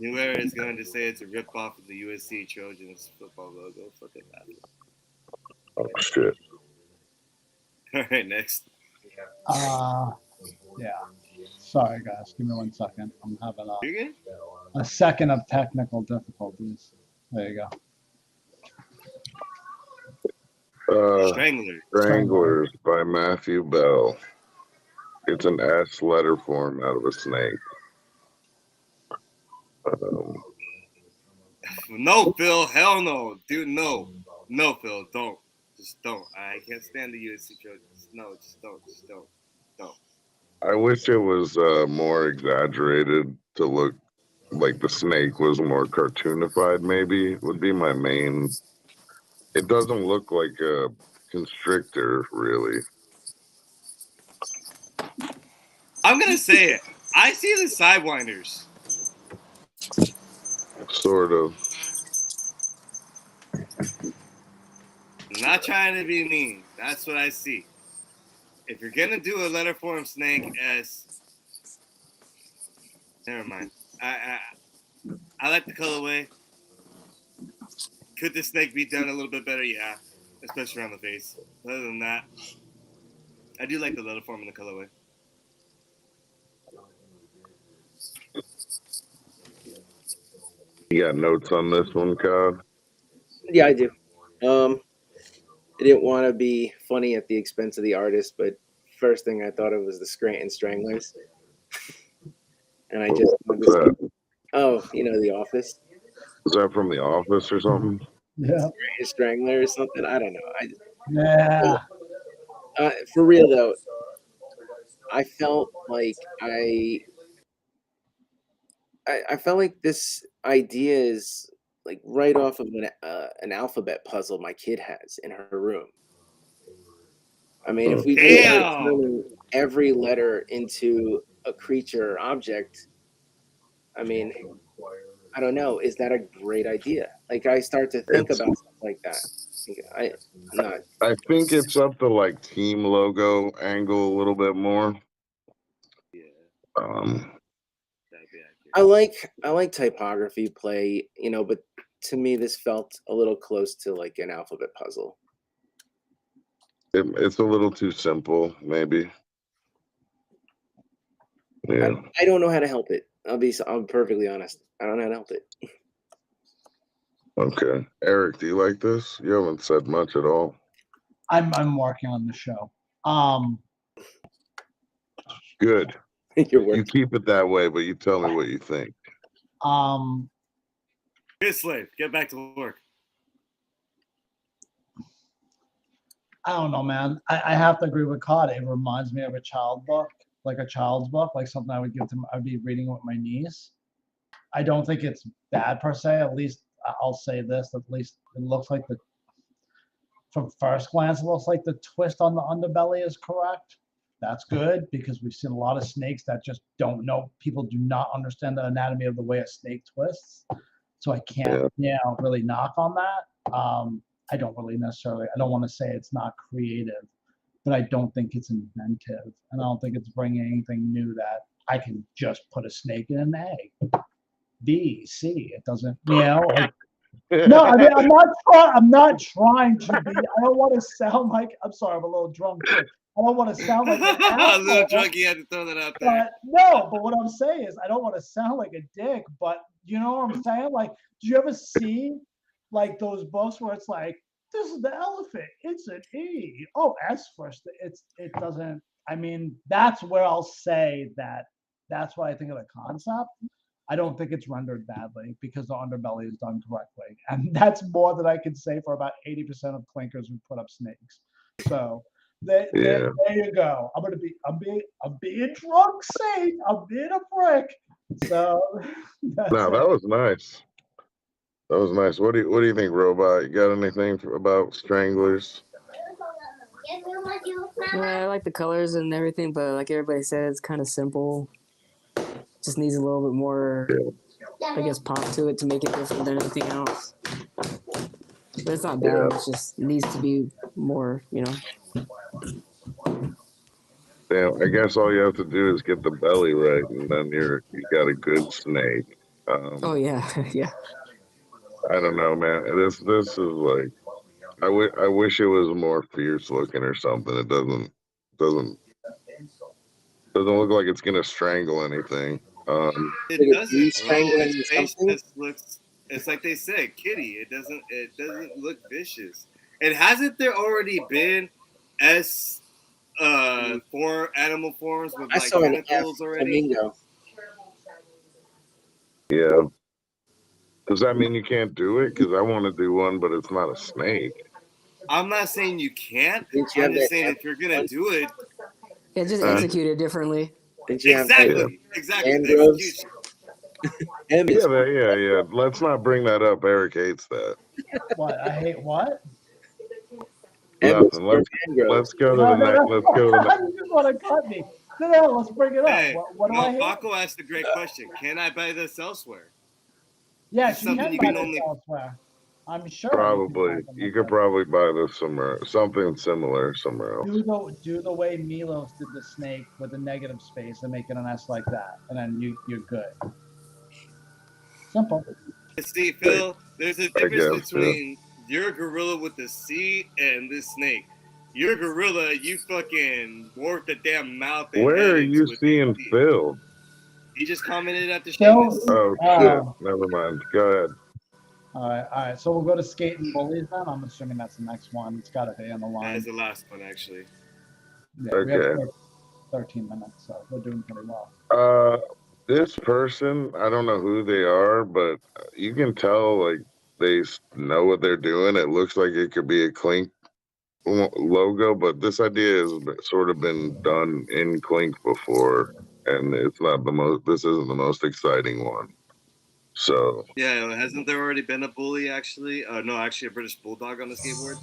New Era is going to say it's a rip-off of the USC Trojans football logo. Fucking bad. Oh, shit. All right, next. Yeah. Sorry, guys. Give me 1 second. I'm having You good? a second of technical difficulties. There you go. Strangler. Stranglers by Matthew Bell. It's an S letter form out of a snake. No, Phil. Hell no. Dude, no. No, Phil. Don't. Just don't. I can't stand the USC Trojans. No, just don't. Just don't. Don't. I wish it was more exaggerated to look like the snake was more cartoonified, maybe, would be my main. It doesn't look like a constrictor, really. I'm going to say it. I see the sidewinders. Sort of. I'm not trying to be mean. That's what I see. If you're going to do a letter form snake S, never mind. I like the colorway. Could the snake be done a little bit better? Yeah, especially around the face. Other than that, I do like the letter form and the colorway. You got notes on this one, Cod? Yeah, I do. I didn't want to be funny at the expense of the artist, but first thing I thought of was the Scranton Stranglers. And I just What's that? The Office. Is that from The Office or something? Yeah. Strangler or something. I don't know. Yeah. For real though, I felt like I felt like this idea is like right off of an alphabet puzzle my kid has in her room. I mean, if we could start turning every letter into a creature or object, I mean, I don't know. Is that a great idea? Like, I start to think about stuff like that. I think it's up the like team logo angle a little bit more. Yeah. I like typography play, but to me this felt a little close to like an alphabet puzzle. It's a little too simple, maybe. Yeah. I don't know how to help it. I'm perfectly honest. I don't know how to help it. Okay. Eric, do you like this? You haven't said much at all. I'm working on the show. Good. You keep it that way, but you tell me what you think. Good slave. Get back to work. I don't know, man. I have to agree with Cod. It reminds me of a child book, like a child's book, like something I would give to. I'd be reading with my niece. I don't think it's bad per se. At least I'll say this. At least it looks like from first glance, it looks like the twist on the underbelly is correct. That's good because we've seen a lot of snakes that just don't know. People do not understand the anatomy of the way a snake twists. So I can't, really knock on that. I don't really necessarily. I don't want to say it's not creative, but I don't think it's inventive, and I don't think it's bringing anything new that I can just put a snake in an egg. B, C. It doesn't, like, no, I mean, I'm not trying to be. I don't want to sound like. I'm sorry, I'm a little drunk too. I don't want to sound like an a little drunk. You had to throw that out there. But what I'm saying is, I don't want to sound like a dick. But you know what I'm saying? Like, do you ever see like those books where it's like, this is the elephant. It's an E. Oh, S first. It doesn't. I mean, that's where I'll say that. That's what I think of the concept. I don't think it's rendered badly because the underbelly is done correctly. And that's more than I can say for about 80% of clinkers who put up snakes. So there you go. I'm being drunk, Saint. I'm being a prick. So that was nice. That was nice. What do you think, Robot? You got anything about Stranglers? Yeah, I like the colors and everything, but like everybody said, it's kind of simple. Just needs a little bit more, I guess, pop to it to make it different than anything else. But it's not bad. It just needs to be more, Damn, I guess all you have to do is get the belly right, and then you got a good snake. Oh yeah, yeah. I don't know, man. This is like, I wish it was more fierce looking or something. It doesn't look like it's gonna strangle anything. It doesn't, bro. strangling Its face something? just looks. It's like they said, kitty. It doesn't. It doesn't look vicious. And hasn't there already been animal forms with I like saw an F tentacles already? flamingo. Yeah. Does that mean you can't do it? Because I want to do one, but it's not a snake. I'm not saying you can't. Didn't you I'm have just that saying F if you're gonna one? do it, Yeah, just execute it differently. Didn't you have exactly, exactly. The mangroves? execution. M is Yeah. Let's not bring that up. Eric hates that. What? I hate what? M is Nothing. for mangroves. Let's go to No, the no, next. no. Let's go to the You just want to cut me. No, let's bring it up. Hey, What do I hate? Baco asked a great question. Can I buy this elsewhere? Yes, It's you something can you buy can this only. elsewhere. I'm sure. probably. You could probably buy this somewhere. Something similar somewhere else. do the way Milos did the snake with the negative space and make it an S like that, and then you're good. Simple. See, Phil, there's a difference guess, between your gorilla with the C and this snake. Your gorilla, you fucking work the damn mouth. And Where head are you with seeing the Phil? He just commented after Phil, Seamus. Oh shit! Never mind. Go ahead. All right. So we'll go to skate and bullies then. I'm assuming that's the next one. It's got to be on the line. That's the last one, actually. Yeah, we have 13 minutes, so we're doing pretty well. This person, I don't know who they are, but you can tell like they know what they're doing. It looks like it could be a Clink logo, but this idea has sort of been done in Clink before, and it's not the most. This isn't the most exciting one. So yeah, hasn't there already been a bully actually? No, actually a British bulldog on the skateboard.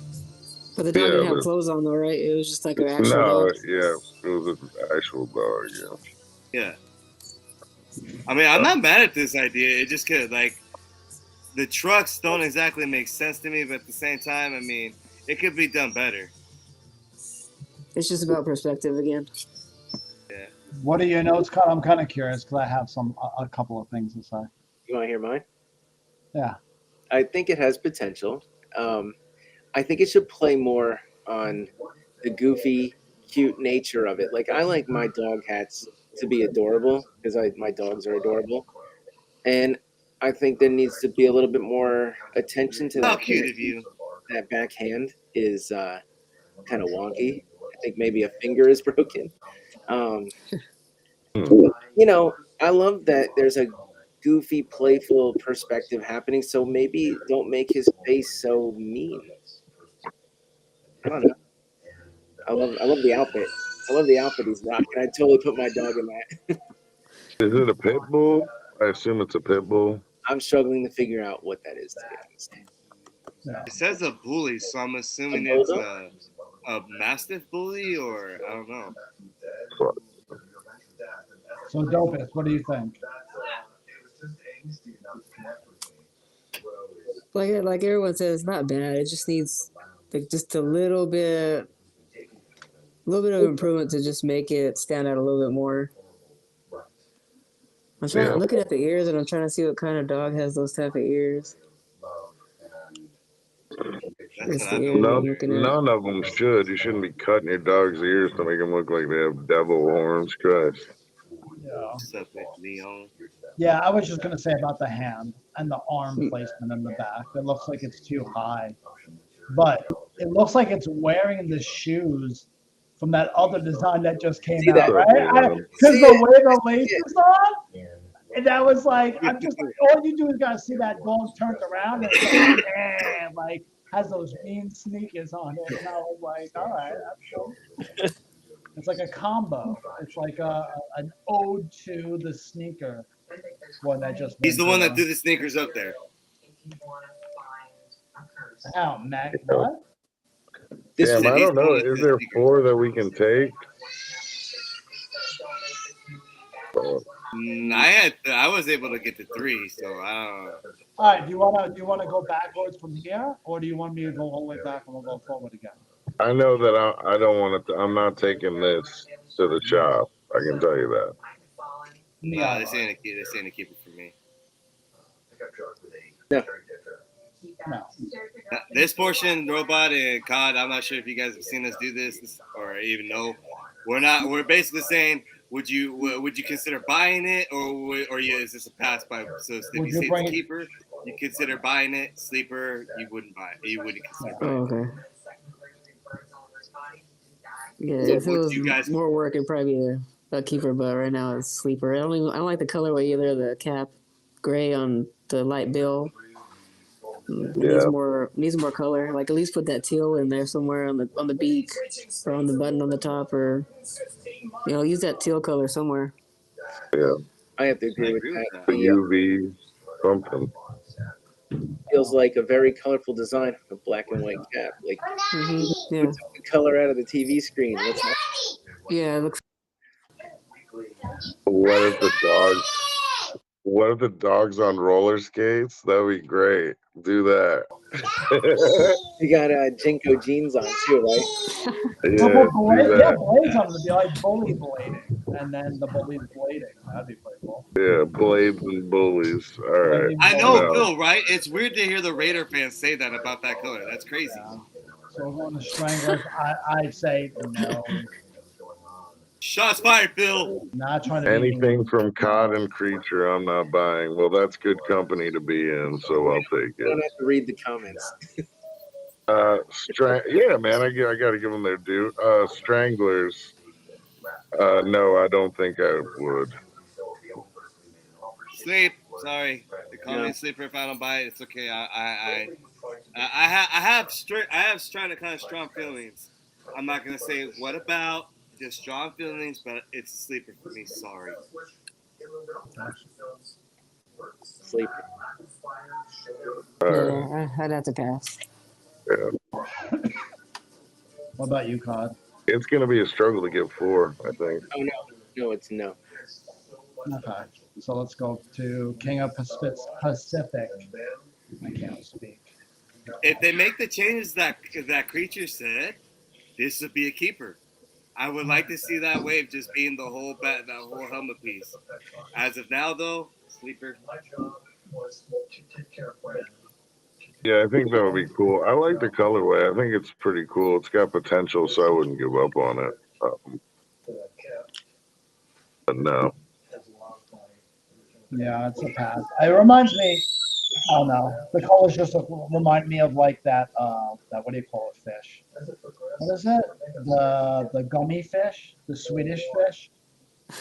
But the dog didn't have clothes on though, right? It was just like an actual dog. Yeah, it was an actual dog. Yeah. I mean, I'm not mad at this idea. It just could like the trucks don't exactly make sense to me, but at the same time, I mean, it could be done better. It's just about perspective again. Yeah. What are your notes, Cut? I'm kind of curious because I have a couple of things to say. You want to hear mine? Yeah. I think it has potential. I think it should play more on the goofy, cute nature of it. Like I like my dog hats to be adorable because my dogs are adorable, and I think there needs to be a little bit more attention to that. How cute of you! That backhand is kind of wonky. I think maybe a finger is broken. You know, I love that there's a goofy, playful perspective happening. So maybe don't make his face so mean. I don't know. I love the outfit. I love the outfit he's rocking. I totally put my dog in that. Is it a pit bull? I assume it's a pit bull. I'm struggling to figure out what that is, to be honest. Yeah. It says a bully, so I'm assuming it's a mastiff bully, or I don't know. So Dopest, what do you think? Like everyone says, it's not bad. It just needs like just a little bit of improvement to just make it stand out a little bit more. I'm looking at the ears, and I'm trying to see what kind of dog has those type of ears. None of them should. You shouldn't be cutting your dog's ears to make them look like they have devil horns. Christ. Yeah, I was just gonna say about the hand and the arm placement in the back. It looks like it's too high, but it looks like it's wearing the shoes from that other design that just came out, right? Because the way the lace is on, and that was like, I'm just like, all you do is gotta see that dog turned around and it's like, man, like has those mean sneakers on it, and I was like, all right, that's cool. It's like a combo. It's like an ode to the sneaker one that just. He's the one that threw the sneakers up there. Oh, Mac, what? Damn, I don't know. Is there 4 that we can take? I was able to get to 3, so I don't know. All right, do you wanna go backwards from here, or do you want me to go all the way back and we'll go forward again? I know that I don't want to. I'm not taking this to the shop. I can tell you that. No, they're saying to keep it for me. No. No. This portion, Robot and COD, I'm not sure if you guys have seen us do this or even know. We're basically saying, would you consider buying it, or is this a pass by? So if you say it's keeper, you consider buying it. Sleeper, you wouldn't buy it. You wouldn't consider buying it. Okay. Yeah, if it was more work, it'd probably be a keeper, but right now it's sleeper. I don't like the colorway either. The cap gray on the light bill. Needs more color. Like at least put that teal in there somewhere on the beak or on the button on the top, or use that teal color somewhere. Yeah, I have to agree with that. The UV something. Feels like a very colorful design, a black and white cap. Like yeah, took the color out of the TV screen. Yeah, it looks. What if the dog's on roller skates? That'd be great. Do that. You got Jinko jeans on too, right? Yeah, blades on would be like bully blading, and then the bully's blading. That'd be pretty cool. Yeah, blades and bullies. All right. I know, Phil, right? It's weird to hear the Raider fans say that about that color. That's crazy. Yeah. So we're going to Stranglers. I'd say no. Shots fired, Phil. Not trying to anything from COD and Creature, I'm not buying. Well, that's good company to be in, so I'll take You don't it. have to read the comments. Yeah, man, I got to give them their due. Stranglers. No, I don't think I would. Sleep. Sorry, they call me sleeper if I don't buy it. It's okay. I have kind of strong feelings. I'm not gonna say what about, just strong feelings, but it's a sleeper for me. Sorry. Sleeper. Yeah, I'd have to pass. Yeah. What about you, COD? It's gonna be a struggle to get 4, I think. Oh no, it's no. Okay, so let's go to King of Pacific. I can't speak. If they make the changes that Creature said, this would be a keeper. I would like to see that wave just being the whole helmet piece. As of now, though, sleeper. Yeah, I think that would be cool. I like the colorway. I think it's pretty cool. It's got potential, so I wouldn't give up on it. But no. Yeah, it's a pass. It reminds me. Oh no, the colors just remind me of like that. That what do you call it? Fish. What is it? The gummy fish, the Swedish fish.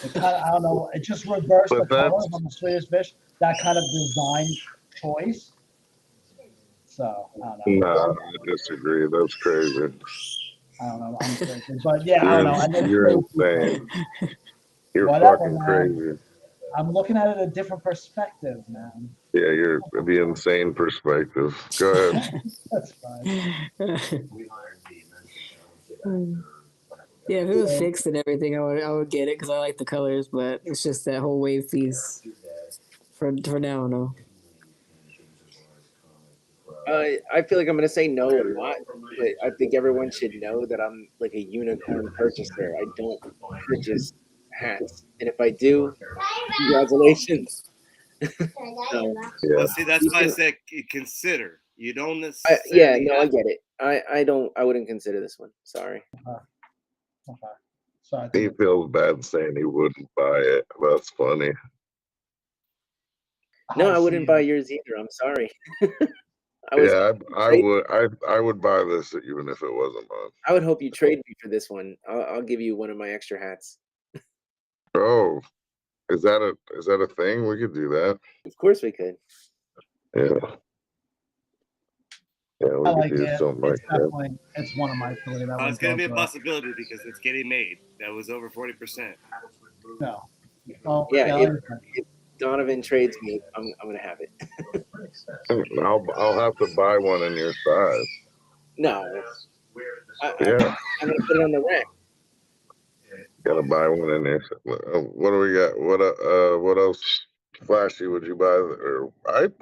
It kind of, I don't know. It just reversed the colors on the Swedish fish. That kind of design choice. So I don't know. No, I disagree. That's crazy. I don't know. I'm crazy, but yeah, I don't know. You're insane. You're fucking crazy. I'm looking at it a different perspective, man. Yeah, you're the insane perspective. Go ahead. That's fine. Yeah, if it was fixed and everything, I would get it because I like the colors, but it's just that whole wave piece. For now, no. I feel like I'm gonna say no a lot, but I think everyone should know that I'm like a unicorn purchaser. I don't purchase hats, and if I do, congratulations. So, yeah. Well, see, that's why I said consider. You don't necessarily. Yeah, no, I get it. I wouldn't consider this one. Sorry. Okay. Sorry. He feels bad saying he wouldn't buy it. That's funny. No, I wouldn't buy yours either. I'm sorry. I would buy this even if it wasn't mine. I would hope you trade me for this one. I'll give you one of my extra hats. Oh, is that a thing? We could do that. Of course we could. Yeah. Yeah, we could do something like that. It's one of my three. It's going to be a possibility because it's getting made. That was over 40%. No. Oh, yeah, if Donovan trades me, I'm going to have it. I'll have to buy one in your size. No. I'm going to put it on the rack. Gotta buy one in there. What do we got? What else flashy would you buy? Or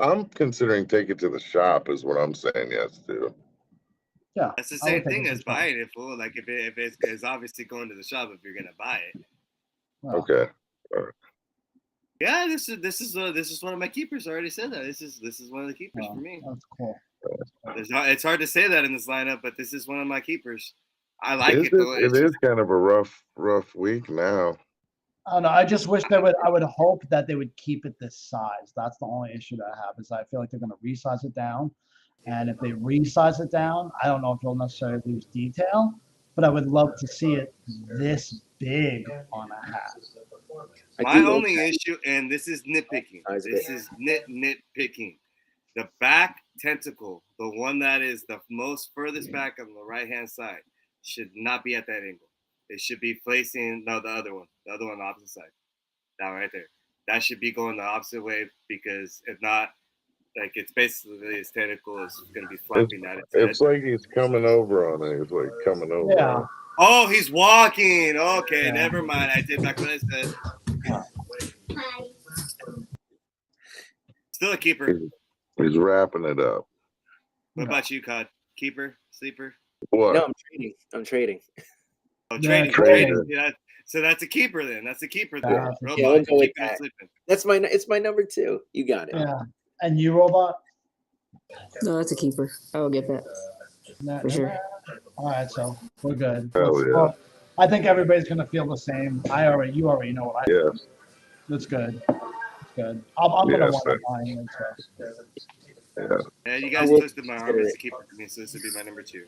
I'm considering take it to the shop is what I'm saying yes to. Yeah, that's the same thing as buying it for. Like if it's obviously going to the shop if you're gonna buy it. Well, okay. All right. Yeah, this is one of my keepers. I already said that. This is one of the keepers for me. That's cool. It's hard to say that in this lineup, but this is one of my keepers. I like it though. It is kind of a rough week now. I don't know. I just wish I would hope that they would keep it this size. That's the only issue that I have is I feel like they're going to resize it down. And if they resize it down, I don't know if you'll necessarily lose detail, but I would love to see it this big on a hat. My only issue, and this is nitpicking. This is nitpicking. The back tentacle, the one that is the most furthest back on the right-hand side, should not be at that angle. It should be facing the other one on the opposite side. That right there. That should be going the opposite way because if not, like it's basically his tentacle is going to be flapping at its head. It's like he's coming over on it. It's like coming over. Yeah. Oh, he's walking. Okay, never mind. I did back what I said. Still a keeper. He's wrapping it up. What about you, Cod? Keeper? Sleeper? What? No, I'm trading. Oh, trading. Yeah, so that's a keeper then. That's a keeper then. Yeah, I'll go with that. It's my number 2. You got it. Yeah. And you, Robot? No, that's a keeper. I will get that. For sure. All right, so we're good. Hell yeah. Well, I think everybody's gonna feel the same. You already know what I think. Yeah. That's good. That's good. I'm gonna want to buy it. So. Yeah, you guys twisted my arm as a keeper for me, so this would be my number 2.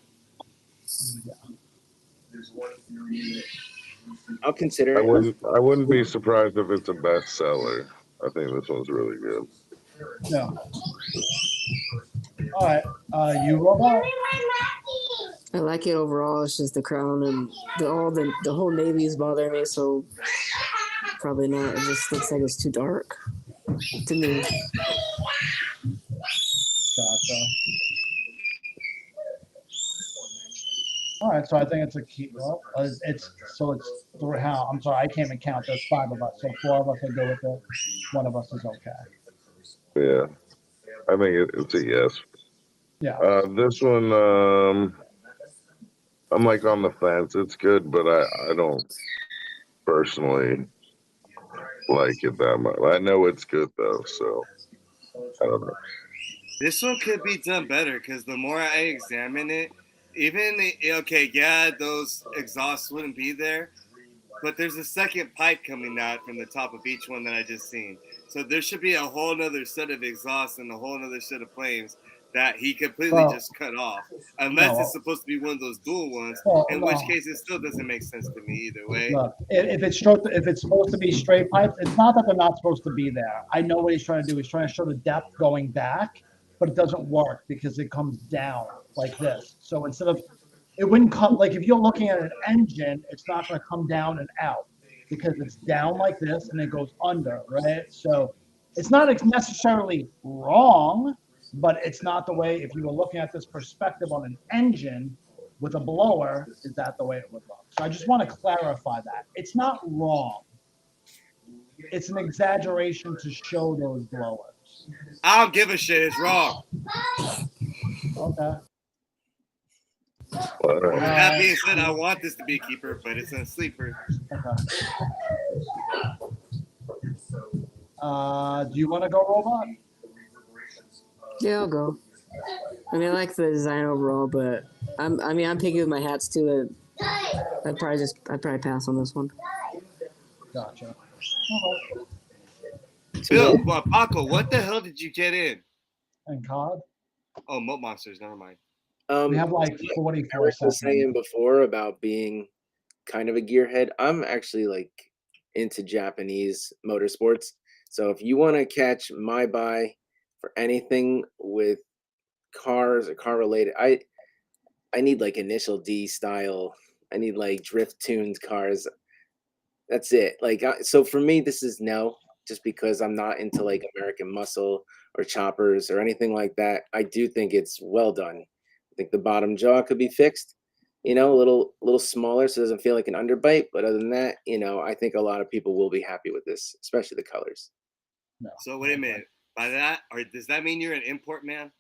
I'll consider it. I wouldn't be surprised if it's a bestseller. I think this one's really good. Yeah. All right. You, Robot? I like it overall. It's just the crown and the whole navy is bothering me, so probably not. It just looks like it's too dark to me. Gotcha. All right, so I think it's a key. Well, it's 3. I'm sorry, I can't even count. There's 5 of us, so 4 of us will go with it. 1 of us is okay. Yeah, I think it's a yes. Yeah. This one, I'm like on the fence. It's good, but I don't personally like it that much. I know it's good though, so I don't know. This one could be done better because the more I examine it, those exhausts wouldn't be there, but there's a second pipe coming out from the top of each one that I just seen. So there should be a whole nother set of exhausts and a whole nother set of flames that he completely just cut off, unless it's supposed to be one of those dual ones, in which case it still doesn't make sense to me either way. Look, if it's supposed to be straight pipes, it's not that they're not supposed to be there. I know what he's trying to do. He's trying to show the depth going back, but it doesn't work because it comes down like this. So instead of, it wouldn't come, like if you're looking at an engine, it's not going to come down and out because it's down like this and it goes under, right? So it's not necessarily wrong, but it's not the way, if you were looking at this perspective on an engine with a blower, is that the way it would look? So I just want to clarify that. It's not wrong. It's an exaggeration to show those blowers. I don't give a shit. It's wrong. Okay. That being said, I want this to be a keeper, but it's a sleeper. Okay. Do you want to go, Robot? Yeah, I'll go. I mean, I like the design overall, but I'm picky with my hats too. I'd probably pass on this one. Gotcha. Bill, Paco, what the hell did you get in? And COD? Oh, Moat Monsters. Never mind. We have like 44 I was seconds. saying before about being kind of a gearhead. I'm actually like into Japanese motorsports. So if you want to catch my buy for anything with cars or car related, I need like Initial D style. I need like drift tuned cars. That's it. Like, so for me, this is no, just because I'm not into like American Muscle or choppers or anything like that. I do think it's well done. I think the bottom jaw could be fixed, a little smaller so it doesn't feel like an underbite. But other than that, I think a lot of people will be happy with this, especially the colors. No. So wait a minute. By that, or does that mean you're an import man?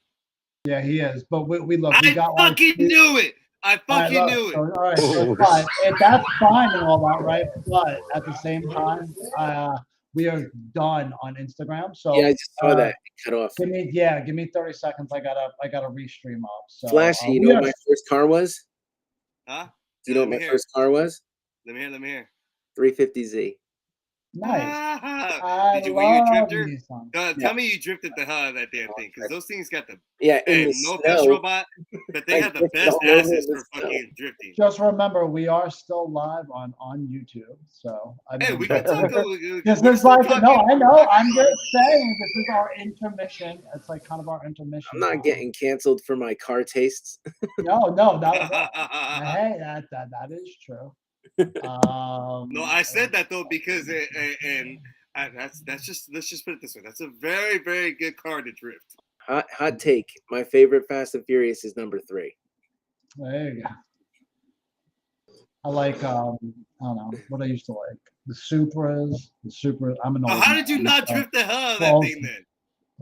Yeah, he is. But we look. I fucking knew it. I fucking knew it. All right, so fine. And that's fine and all that, right? But at the same time, we are done on Instagram. So yeah, I just saw that cut off. Give me 30 seconds. I gotta restream up. So Flashy, you know what my first car was? Huh? Do you know what my first car was? Let me hear. 350Z. Nice. Did you, were you a drifter? Yeah. Tell me you drifted the hell out of that damn thing, because those things got the in the no snow. offense, robot, but they have the best asses for fucking drifting. Just remember, we are still live on YouTube, so I mean, hey, we can talk. This is like no, I know. I'm just saying this is our intermission. It's like kind of our intermission. I'm not getting canceled for my car tastes. No, hey, that is true. No, I said that though because let's just put it this way. That's a very, very good car to drift. Hot take. My favorite Fast and Furious is number 3. There you go. I like I don't know what I used to like. The Supras. I'm an old how did you not drift the hell out of that thing then?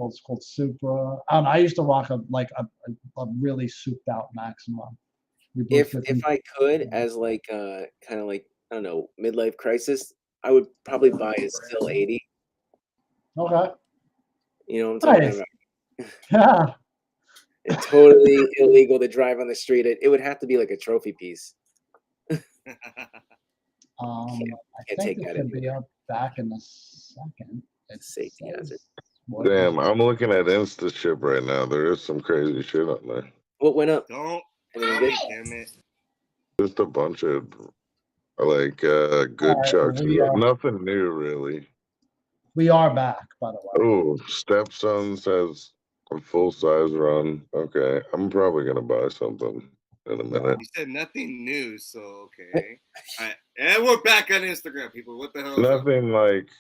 It's called Supra. I used to rock a really souped out Maxima. If I could, as like kind of like, I don't know, midlife crisis, I would probably buy a Still 80. Okay. You know what I'm talking about? Yeah. It's totally illegal to drive on the street. It would have to be like a trophy piece. I think it should be up back in a second. It's safety hazard. Damn, I'm looking at InstaShip right now. There is some crazy shit on there. What went up? Don't. Damn it. Just a bunch of like good chucks. Nothing new really. We are back, by the way. Oh, Stepsons has a full size run. Okay, I'm probably gonna buy something in a minute. You said nothing new, so okay. All right. And we're back on Instagram, people. What the hell? Nothing like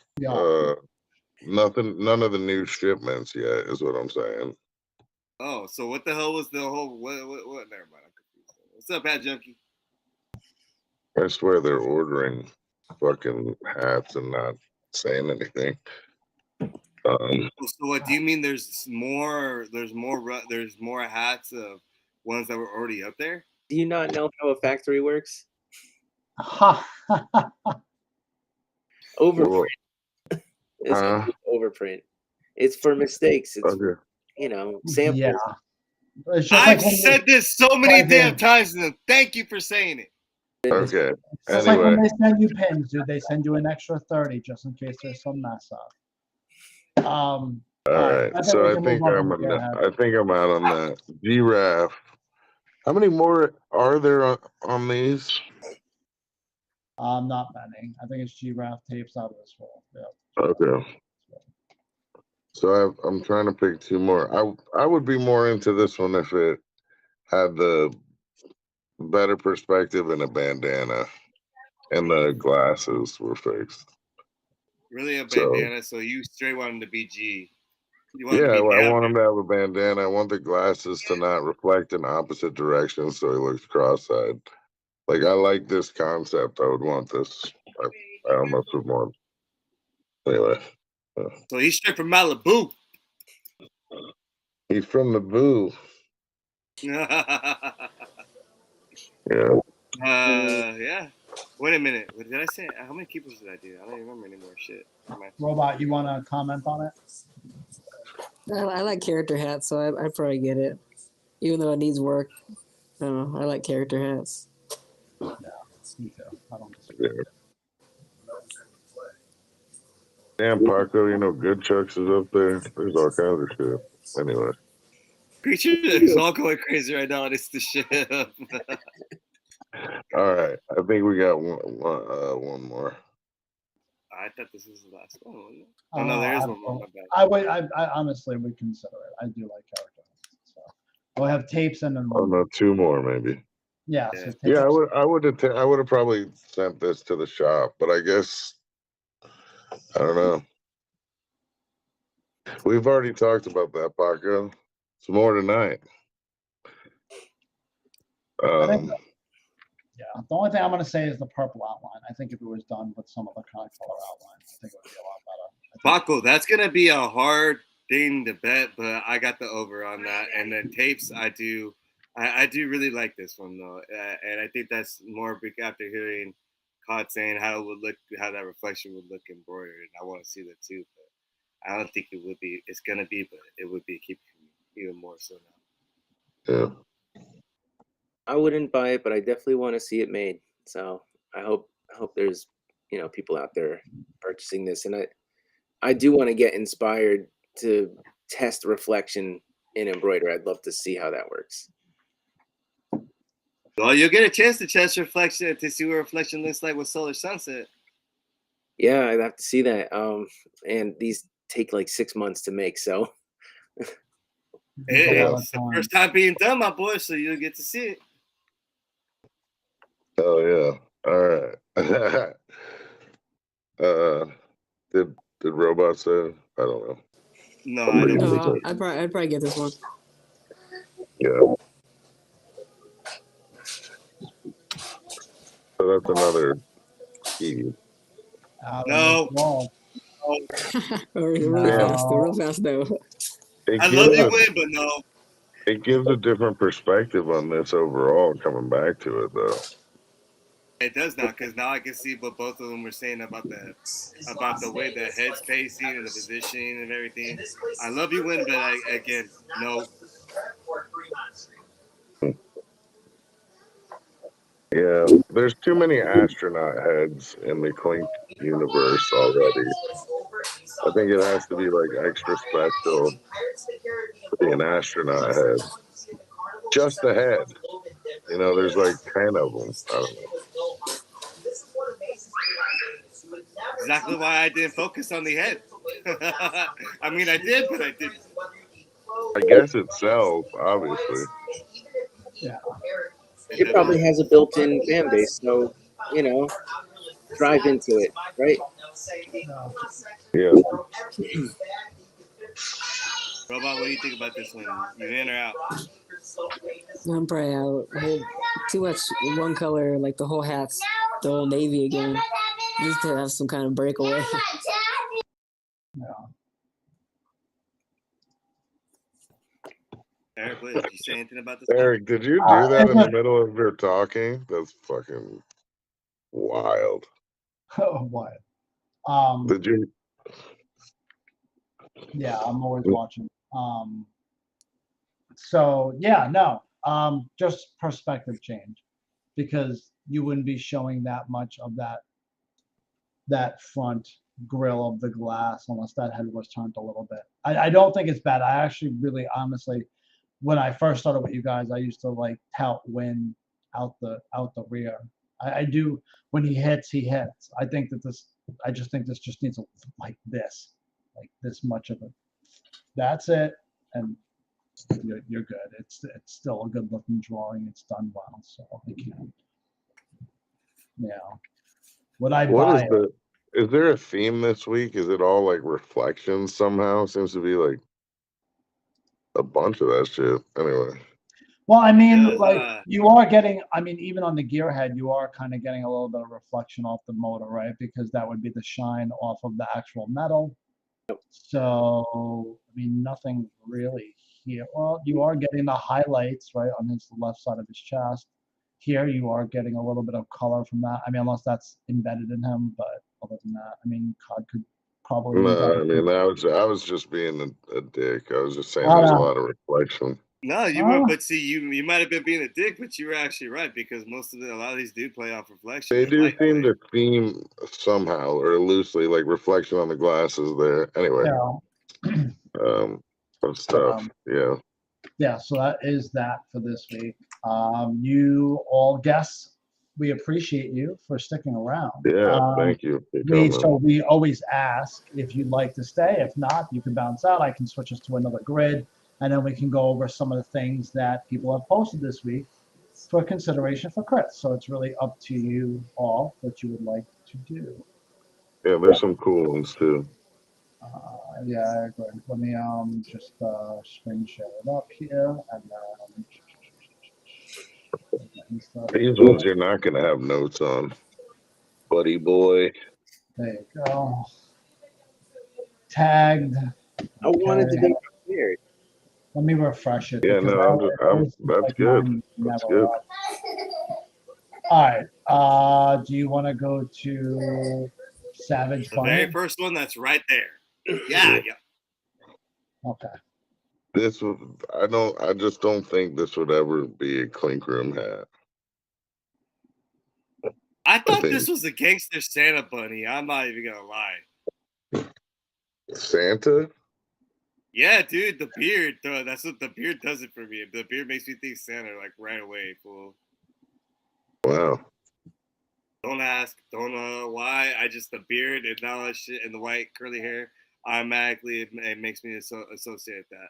nothing. None of the new shipments yet is what I'm saying. Oh, so what the hell was the whole what? Never mind. I'm confused. What's up, Hat Junkie? I swear they're ordering fucking hats and not saying anything. So what do you mean? There's more hats of ones that were already up there. Do you not know how a factory works? Overprint. It's overprint. It's for mistakes. It's you know, samples. Yeah. I've said this so many damn times to them. Thank you for saying it. Okay. It's just like when they send you pins, dude. They send you an extra 30 just in case there's some mess up. All right. So I think I'm out on that. Giraffe. How many more are there on these? Not many. I think it's Giraffe tapes out of this world. Yeah. Okay. So I'm trying to pick 2 more. I would be more into this one if it had the better perspective and a bandana, and the glasses were fixed. Really, a bandana? So you straight want him to be G? I want him to have a bandana. I want the glasses to not reflect in opposite directions, so he looks cross-eyed. Like, I like this concept. I would want this. I almost would want. Anyway. So he's straight from Malibu. He's from the boo. Yeah. Yeah. Wait a minute. What did I say? How many keepers did I do? I don't even remember anymore. Shit. Robot, you want to comment on it? I like character hats, so I probably get it, even though it needs work. I don't know. I like character hats. Yeah, me too. I don't disagree. Yeah. Damn, Paco, you know, Good Chucks is up there. There's all kinds of shit. Anyway. Creature is all going crazy right now, and it's the shit. All right. I think we got one more. I thought this was the last one, wasn't it? Oh, no, there is one more. I honestly would consider it. I do like character. So we'll have tapes and then. Oh, no, 2 more maybe. Yeah. So yeah, I would have probably sent this to the shop, but I guess I don't know. We've already talked about that, Paco. Some more tonight. Yeah, the only thing I'm going to say is the purple outline. I think if it was done with some of the color outline, I think it would be a lot better. Paco, that's going to be a hard thing to bet, but I got the over on that. And then tapes, I do really like this one, though. And I think that's more after hearing COD saying how it would look, how that reflection would look embroidered. And I want to see that too, but I don't think it would be. It's gonna be, but it would be keep even more so now. Yeah. I wouldn't buy it, but I definitely want to see it made. So I hope there's people out there purchasing this, and I do want to get inspired to test reflection in embroidery. I'd love to see how that works. Well, you'll get a chance to test reflection to see what reflection looks like with solar sunset. Yeah, I'd have to see that. And these take like 6 months to make, so. It's the first time being done, my boy, so you'll get to see it. Oh yeah. All right. Did Robot say? I don't know. No, I don't believe it. I'd probably get this one. Yeah. So that's another key. No. Really fast, real fast though. I love you, Win, but no. It gives a different perspective on this overall. Coming back to it though. It does now, because now I can see what both of them were saying about the way the head's facing and the positioning and everything. I love you, Win, but again, no. Yeah, there's too many astronaut heads in the Clink universe already. I think it has to be like extra special to be an astronaut head. Just the head. There's like 10 of them. I don't know. Exactly why I didn't focus on the head. I mean, I did, but I didn't. I guess it sells, obviously. Yeah. It probably has a built-in fan base, so drive into it, right? Yeah. Robot, what do you think about this one? You in or out? I'm probably out. Too much one color, like the whole hat's the whole navy again. Just to have some kind of breakaway. Yeah. Eric, did you say anything about this? Eric, did you do that in the middle of your talking? That's fucking wild. What? Did you? Yeah, I'm always watching. So yeah, no. Just perspective change, because you wouldn't be showing that much of that front grill of the glass unless that head was turned a little bit. I don't think it's bad. I actually really honestly, when I first started with you guys, I used to like tout Win out the rear. I do. When he hits, he hits. I just think this just needs like this much of it. That's it, and you're good. It's still a good looking drawing. It's done well, so I can't. Yeah. Would I buy it? Is there a theme this week? Is it all like reflections somehow? Seems to be like a bunch of that shit. Anyway. Well, I mean, like you are getting, I mean, even on the gearhead, you are kind of getting a little bit of reflection off the motor, right? Because that would be the shine off of the actual metal. So, I mean, nothing really here. Well, you are getting the highlights, right, on the left side of his chest. Here, you are getting a little bit of color from that. I mean, unless that's embedded in him, but other than that, I mean, COD could probably. No, I mean, I was just being a dick. I was just saying there's a lot of reflection. No, you were, but see, you might have been being a dick, but you were actually right, because a lot of these do play off reflection. They do seem to theme somehow or loosely, like reflection on the glasses there. Anyway, of stuff. Yeah, so that is that for this week. You all guests, we appreciate you for sticking around. Yeah, thank you. So we always ask if you'd like to stay. If not, you can bounce out. I can switch us to another grid, and then we can go over some of the things that people have posted this week for consideration for Critz. So it's really up to you all what you would like to do. Yeah, there's some cool ones too. Yeah, I agree. Let me just screen share it up here, and these ones you're not gonna have notes on, buddy boy. There you go. Tagged. I wanted to be prepared. Let me refresh it. Yeah, no, that's good. That's good. All right. Do you want to go to Savage The Bunny? very first one that's right there. Yeah. Okay. This was I just don't think this would ever be a Clink Room hat. I thought think- this was a gangster Santa bunny. I'm not even gonna lie. Santa? Yeah, dude, the beard. That's what the beard does it for me. The beard makes me think Santa like right away, fool. Wow. Don't ask. Don't know why. I just the beard and all that shit and the white curly hair. Automatically, it makes me associate that.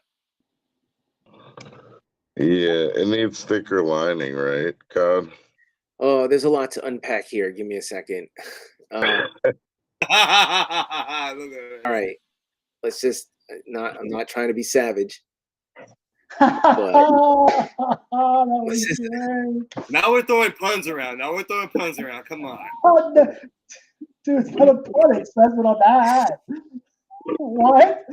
Yeah, it needs thicker lining, right, God? Oh, there's a lot to unpack here. Give me a second. All right, let's just not. I'm not trying to be savage. That was great. Now we're throwing puns around. Come on. Oh, no. Dude, it's not a pun. It says it on that hat. What?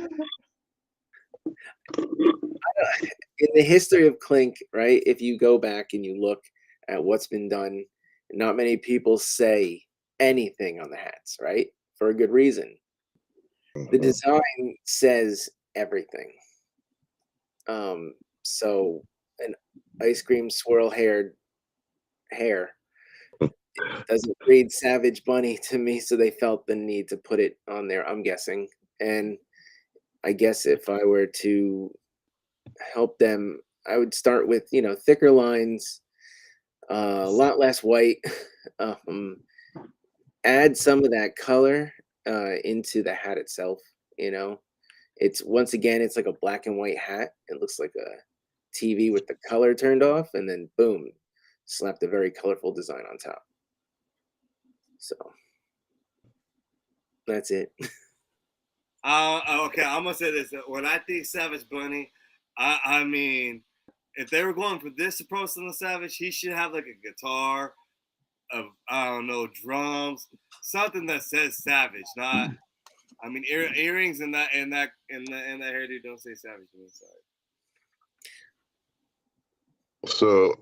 In the history of Clink, right? If you go back and you look at what's been done, not many people say anything on the hats, right? For a good reason. The design says everything. So an ice cream swirl hair doesn't read Savage Bunny to me, so they felt the need to put it on there, I'm guessing. And I guess if I were to help them, I would start with, thicker lines, a lot less white, add some of that color into the hat itself. It's once again, it's like a black and white hat. It looks like a TV with the color turned off, and then boom, slapped a very colorful design on top. So that's it. Okay, I'm gonna say this. When I think Savage Bunny, I mean, if they were going for this approach on the Savage, he should have like a guitar, I don't know, drums, something that says Savage. Not, I mean, earrings and that hairdo don't say Savage on the side. So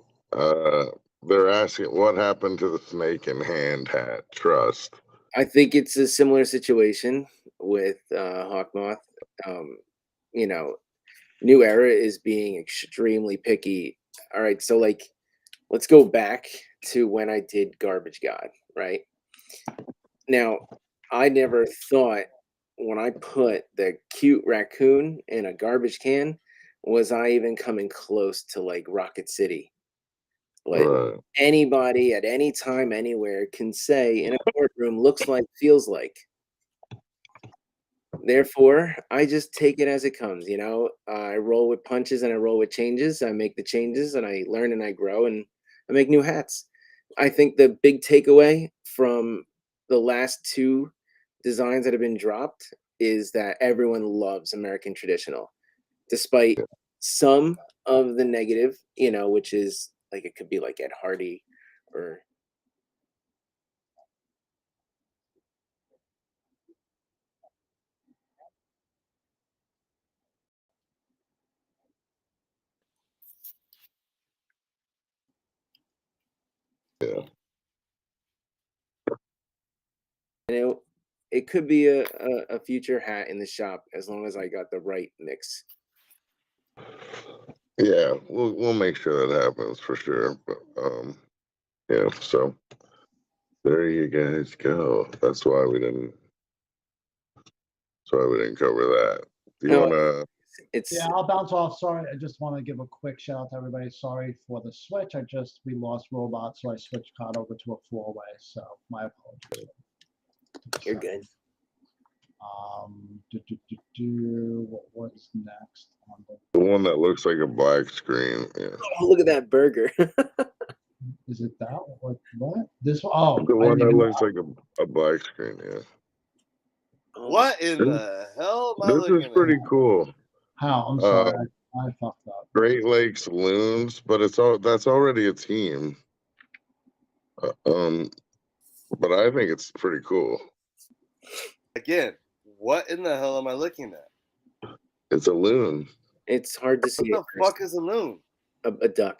they're asking what happened to the snake and hand hat. Trust. I think it's a similar situation with Hawkmoth. New Era is being extremely picky. All right, so let's go back to when I did Garbage God, right? Now, I never thought when I put the cute raccoon in a garbage can, was I even coming close to like Rocket City. But anybody at any time, anywhere can say in a courtroom looks like, feels like. Therefore, I just take it as it comes. I roll with punches and I roll with changes. I make the changes and I learn and I grow and I make new hats. I think the big takeaway from the last two designs that have been dropped is that everyone loves American traditional, despite some of the negative, which is like it could be like Ed Hardy or Yeah. It could be a future hat in the shop as long as I got the right mix. Yeah, we'll make sure that happens for sure. But yeah, so there you guys go. That's why we didn't cover that. Do you wanna Yeah, I'll bounce off. Sorry, I just want to give a quick shout out to everybody. Sorry for the switch. We lost Robot, so I switched COD over to a 4-way. So my apologies. You're good. What was next on the one that looks like a black screen? Yeah. Oh, look at that burger. Is it that? What? This one? Oh, The one that looks like a black screen, yeah. What in the hell am I looking at? This is pretty cool. How? I'm sorry. I fucked up. Great Lakes Loons, but that's already a team. But I think it's pretty cool. Again, what in the hell am I looking at? It's a loon. It's hard to see. What the fuck is a loon? A duck.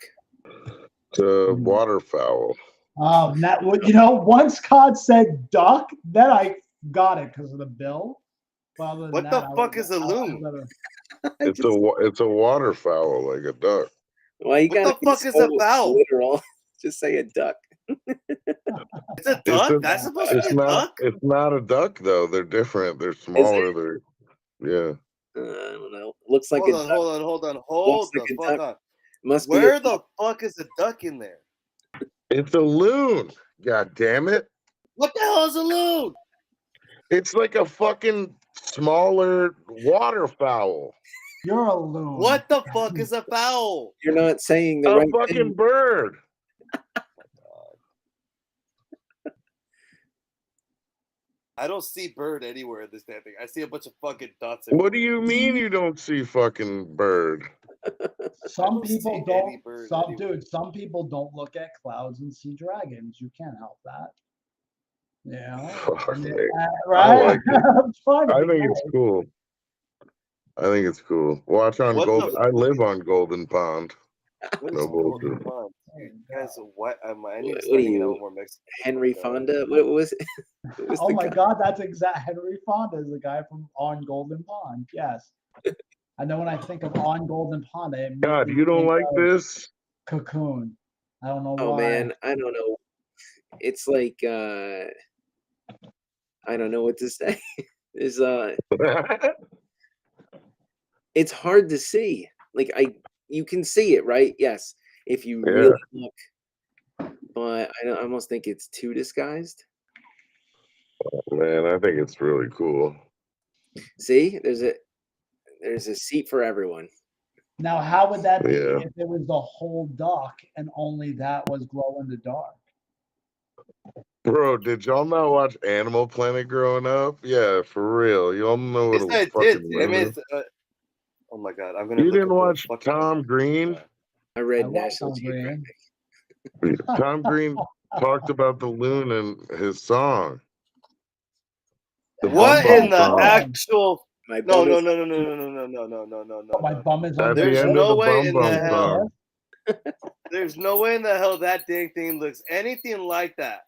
It's a waterfowl. Oh, you know, once Cod said duck, then I got it because of the bill. What the fuck is a loon? It's a waterfowl, like a duck. Why you What gotta the be fuck is a so fowl? literal? Just say a duck. It's a duck? That's supposed to be a duck? It's not a duck, though. They're different. They're smaller. Yeah. I don't know. Looks like Hold a on, duck. hold on. Looks The like a fuck duck. on. Must Where be the fuck is a duck in there? It's a loon. God damn it. What the hell is a loon? It's like a fucking smaller waterfowl. You're a loon. What the fuck is a fowl? You're not saying the A right fucking thing. bird. I don't see bird anywhere in this damn thing. I see a bunch of fucking dots. What do you mean you don't see fucking bird? Some people don't. Some people don't look at clouds and see dragons. You can't help that. Yeah. Fuck me. Right. I like it. I I think it's cool. I think it's cool. Watch on Golden. I live on Golden Pond. No bullshit. Guys, what? I need to What start are hanging out you, with more Mexican. Henry Fonda? What was it? What was Oh the my guy? God, that's exact. Henry Fonda is the guy from On Golden Pond. Yes. I know when I think of On Golden Pond, I God, immediately you don't think like of this? Cocoon. I don't know Oh why. man, I don't know. It's like I don't know what to say. Is it's hard to see. Like you can see it, right? Yes, if you really look. But I almost think it's too disguised. Man, I think it's really cool. See, there's a seat for everyone. Now, how would that be Yeah. if it was the whole duck and only that was glow in the dark? Bro, did y'all not watch Animal Planet growing up? Yeah, for real. Y'all know what Yes, a I fucking did. I mean, loon is. oh my God, I'm gonna. You look didn't up the watch fucking- Tom Green? I read I watched National Tom Green. Geographic. Tom Green talked about the loon in his song. The What Bum in the song. actual? My No. My bum is on At the There's end no of the way Bum in Bum the hell. song. There's no way in the hell that dang thing looks anything like that.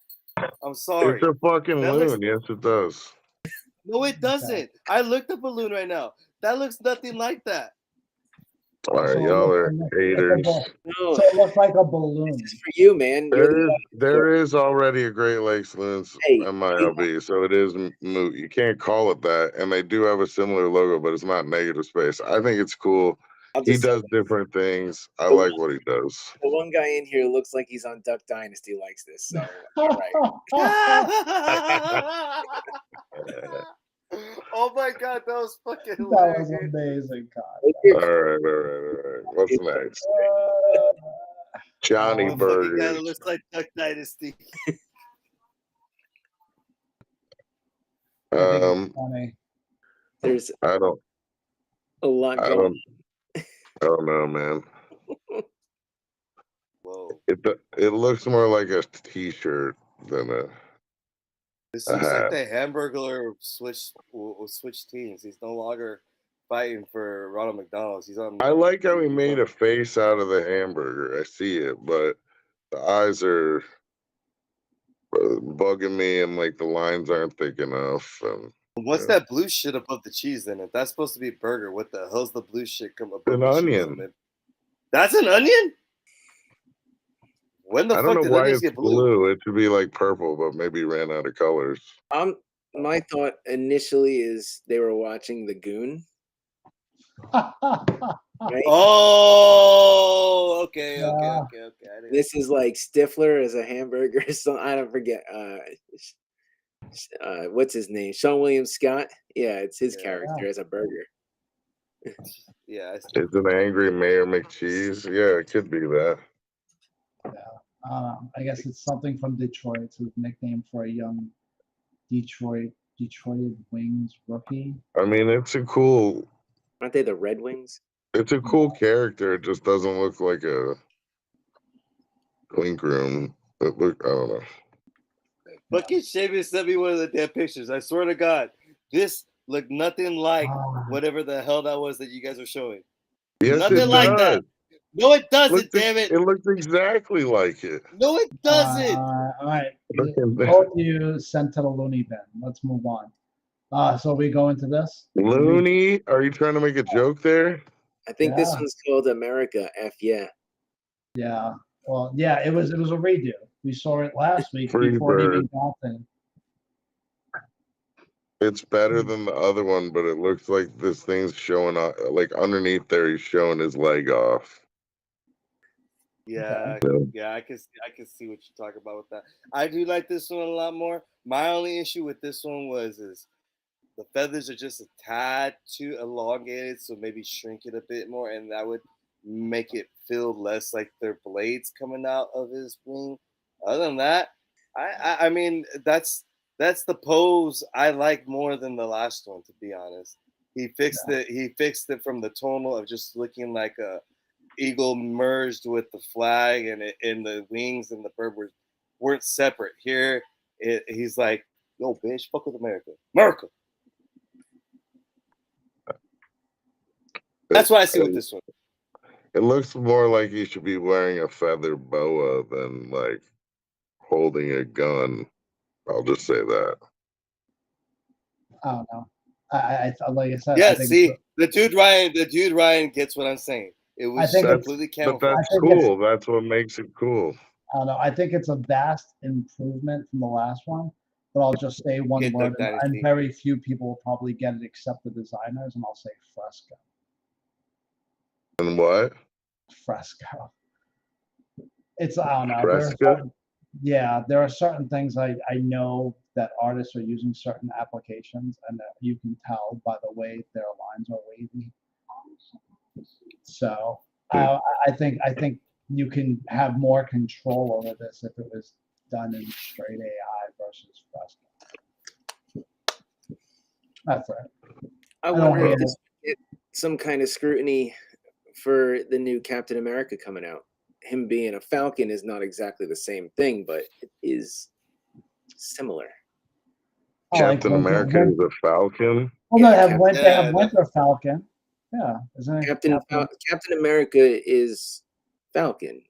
I'm sorry. It's a fucking That loon. looks- Yes, it does. No, it doesn't. I looked up a balloon right now. That looks nothing like that. All right, So it y'all looks are like a haters. ball. No, So it looks like a balloon. this is for you, man. There is already a Great Lakes Loons Hey, MILB, so it is moot. You can't call it that, and they do have a similar logo, but it's not negative space. I think it's cool. I'll He just say does different things. I like what he does. the one guy in here looks like he's on Duck Dynasty likes this. So all right. Oh my God, that was fucking That was hilarious. amazing, God. All right. What's next? Johnny One fucking guy that Burgers. looks like Duck Dynasty. I think it's funny. There's I don't a lot I going. don't know, man. Whoa. It looks more like a t-shirt than a This a looks hat. like the Hamburglar switch teams. He's no longer fighting for Ronald McDonald's. He's on. I like how he made a face out of the hamburger. I see it, but the eyes are bugging me, and like the lines aren't thick enough. And What's that blue shit above the cheese in it? That's supposed to be a burger. What the hell's the blue shit come above an the cheese onion. in it? That's an onion? When the I fuck don't know did why onions it's get blue? blue. It should be like purple, but maybe ran out of colors. My thought initially is they were watching The Goon. Right? Oh, okay. This is like Stifler as a hamburger. So I don't forget. What's his name? Sean William Scott. Yeah, it's his character as a burger. Yeah. It's an angry Mayor McCheese. Yeah, it could be that. I guess it's something from Detroit. It's a nickname for a young Detroit Wings rookie. I mean, it's a cool. Aren't they the Red Wings? It's a cool character. It just doesn't look like a Clink room. I don't know. Fucking Shavy sent me one of the damn pictures. I swear to God, this looked nothing like whatever the hell that was that you guys were showing. Yes, Nothing it like does. that. No, it doesn't. Damn it. It looks exactly like it. No, it doesn't. All right. Look at that. Both of you sent to the loony bin. Let's move on. So we go into this. Looney, are you trying to make a joke there? I think this Yeah. one's called America. Yeah. Yeah. Well, yeah, it was a redo. We saw it last week Free before it even bird. got in. It's better than the other one, but it looks like this thing's showing up. Like underneath there, he's showing his leg off. Yeah, Okay. yeah, I can see what you're talking about with that. I do like this one a lot more. My only issue with this one is the feathers are just a tad too elongated, so maybe shrink it a bit more, and that would make it feel less like they're blades coming out of his wing. Other than that, I mean that's the pose I like more than the last one, to be honest. He fixed it. He fixed it from the tonal of just looking like a eagle merged with the flag, and the wings and the bird weren't separate. Here, he's like, "Yo, bitch, fuck with America, America." That's what I see with this one. It looks more like he should be wearing a feather boa than like holding a gun. I'll just say that. I don't know. I like I said. Yeah, I think see, the dude Ryan gets what I'm saying. It was completely But camouflaged. that's cool. That's what makes it cool. I don't know. I think it's a vast improvement from the last one. But I'll just say one Get word, the and very few people will probably get it except the designers, and I'll say fresco. And what? Fresco. It's I don't know. Fresco? There are certain things I know that artists are using certain applications, and that you can tell by the way their lines are wavy. So I think you can have more control over this if it was done in straight AI versus Fresco. That's right. I wonder if this would get some kind of scrutiny for the new Captain America coming out. Him being a Falcon is not exactly the same thing, but it is similar. Captain America is a Falcon? Well, no, they have Winter Falcon. Yeah, isn't it? Captain America is Falcon.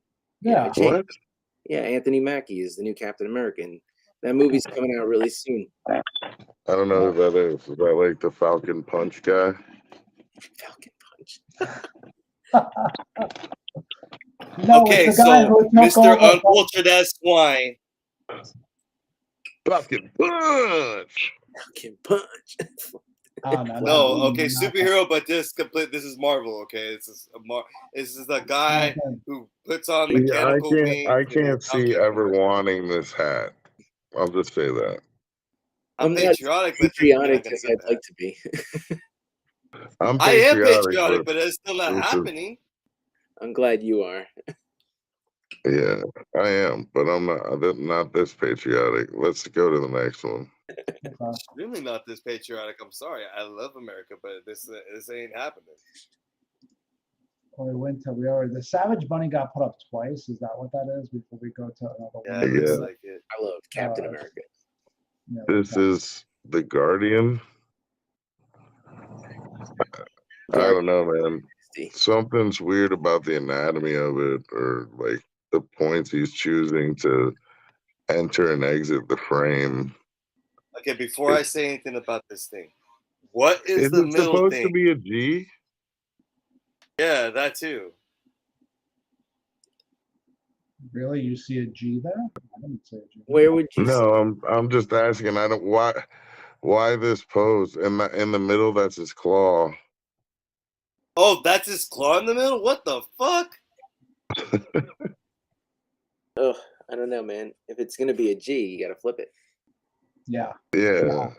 Yeah. What? Yeah, Anthony Mackie is the new Captain American. That movie's coming out really soon. I don't know who that is. Is that like the Falcon Punch guy? Falcon Punch. No, okay, it's the guy so Mr. Uncultured Ass Swine. Falcon Punch. Falcon Punch. No, okay, superhero, but this is Marvel. Okay, this is a guy who puts on mechanical wings. I can't see ever wanting this hat. I'll just say that. I'm patriotic, but patriotic as I'd like to be. I am patriotic, but it's still not happening. I'm glad you are. Yeah, I am, but I'm not this patriotic. Let's go to the next one. Really not this patriotic. I'm sorry. I love America, but this ain't happening. The Savage Bunny got put up twice. Is that what that is? Before we go to another one. Yeah, it looks like it. I love Captain America. Yeah, This is the Guardian. I don't know, man. Something's weird about the anatomy of it, or like the points he's choosing to enter and exit the frame. Okay, before I say anything about this thing, what is the middle supposed thing? To be a G? Yeah, that too. Really, you see a G there? I didn't see a G. Where would you? No, I'm just asking. I don't why this pose in the middle. That's his claw. Oh, that's his claw in the middle. What the fuck? Oh, I don't know, man. If it's gonna be a G, you gotta flip it. Yeah. Yeah.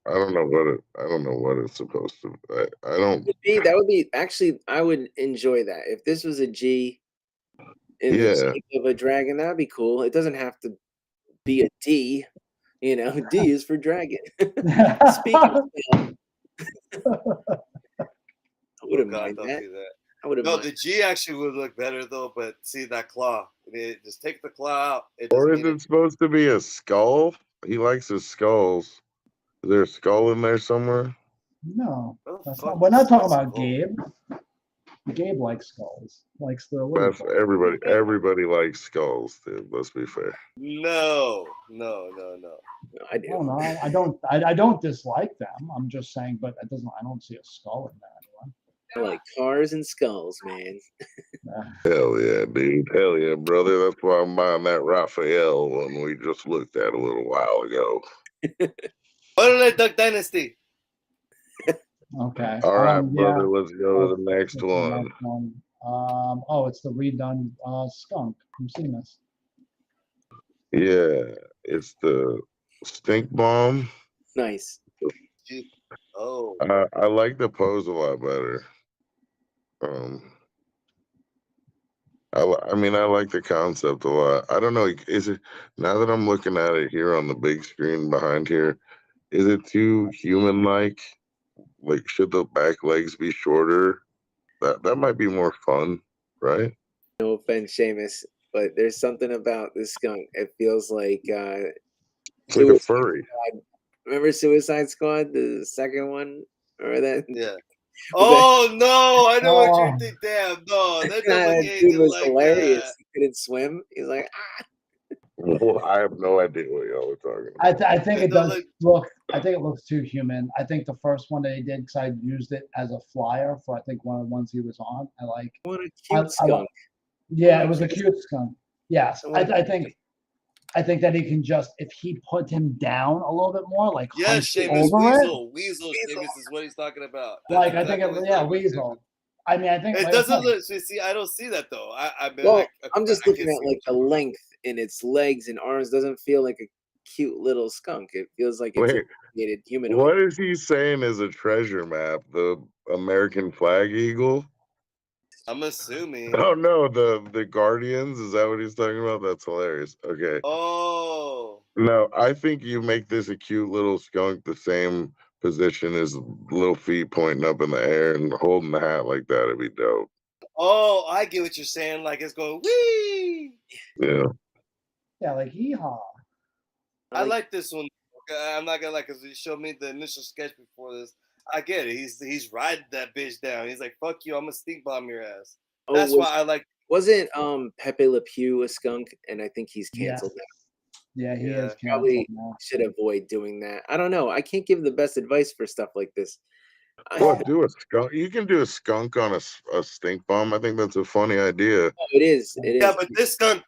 I don't know what it's supposed to. I don't. That would be actually. I would enjoy that if this was a G in the shape of a dragon. That'd be cool. It doesn't have to be a D. You know, D is for dragon. Speaking of that, I wouldn't mind that. I would have. No, the G actually would look better though. But see that claw. Just take the claw out. Or is it supposed to be a skull? He likes his skulls. Is there a skull in there somewhere? No, we're not talking about Gabe. Gabe likes skulls. Likes the little That's everybody likes skulls, dude. Let's be fair. No. I do. Oh no, I don't dislike them. I'm just saying, but it doesn't. I don't see a skull in there anyway. I like cars and skulls, man. Hell yeah, dude. Hell yeah, brother. That's why I'm buying that Raphael one we just looked at a little while ago. What Duck Dynasty? Okay. All right, brother. Yeah. Let's go to the next one. Oh, it's the redone skunk from Seamus. Yeah, it's the stink bomb. Nice. Oh. I like the pose a lot better. I mean, I like the concept a lot. I don't know. Is it, now that I'm looking at it here on the big screen behind here, is it too human-like? Like, should the back legs be shorter? That might be more fun, right? No offense, Seamus, but there's something about this skunk. It feels like It's like a furry. remember Suicide Squad, the second one? Remember that? Yeah. Oh no! I know what you're thinking. Damn, no, that dude was hilarious. He couldn't swim. He's like, ah. Well, I have no idea what y'all are talking about. I think it does look. I think it looks too human. I think the first one that he did, because I used it as a flyer for I think one of the ones he was on. I like. What a cute skunk. Yeah, it was a cute skunk. Yes, I think that he can just, if he put him down a little bit more, like Seamus Weasel. Weasel Seamus is what he's talking about. Like I think Weasel. I mean, I think it doesn't look. See, I don't see that though. I'm just looking at like the length in its legs and arms. Doesn't feel like a cute little skunk. It feels like it's a created humanoid. What is he saying is a treasure map? The American flag eagle? I'm assuming. Oh no, the Guardians, is that what he's talking about? That's hilarious. Okay. Oh. No, I think you make this a cute little skunk, the same position as little feet pointing up in the air and holding the hat like that. It'd be dope. Oh, I get what you're saying. Like it's going wee. Yeah. Yeah, like hee-haw. I like this one. I'm not gonna because you showed me the initial sketch before this. I get it. He's riding that bitch down. He's like, "Fuck you! I'm gonna stink bomb your ass." That's why I like. Wasn't Pepe Le Pew a skunk? And I think he's canceled now. Yeah, he is. Probably should avoid doing that. I don't know. I can't give the best advice for stuff like this. Well, do a skunk. You can do a skunk on a stink bomb. I think that's a funny idea. Oh, it is. It is. Yeah, but this skunk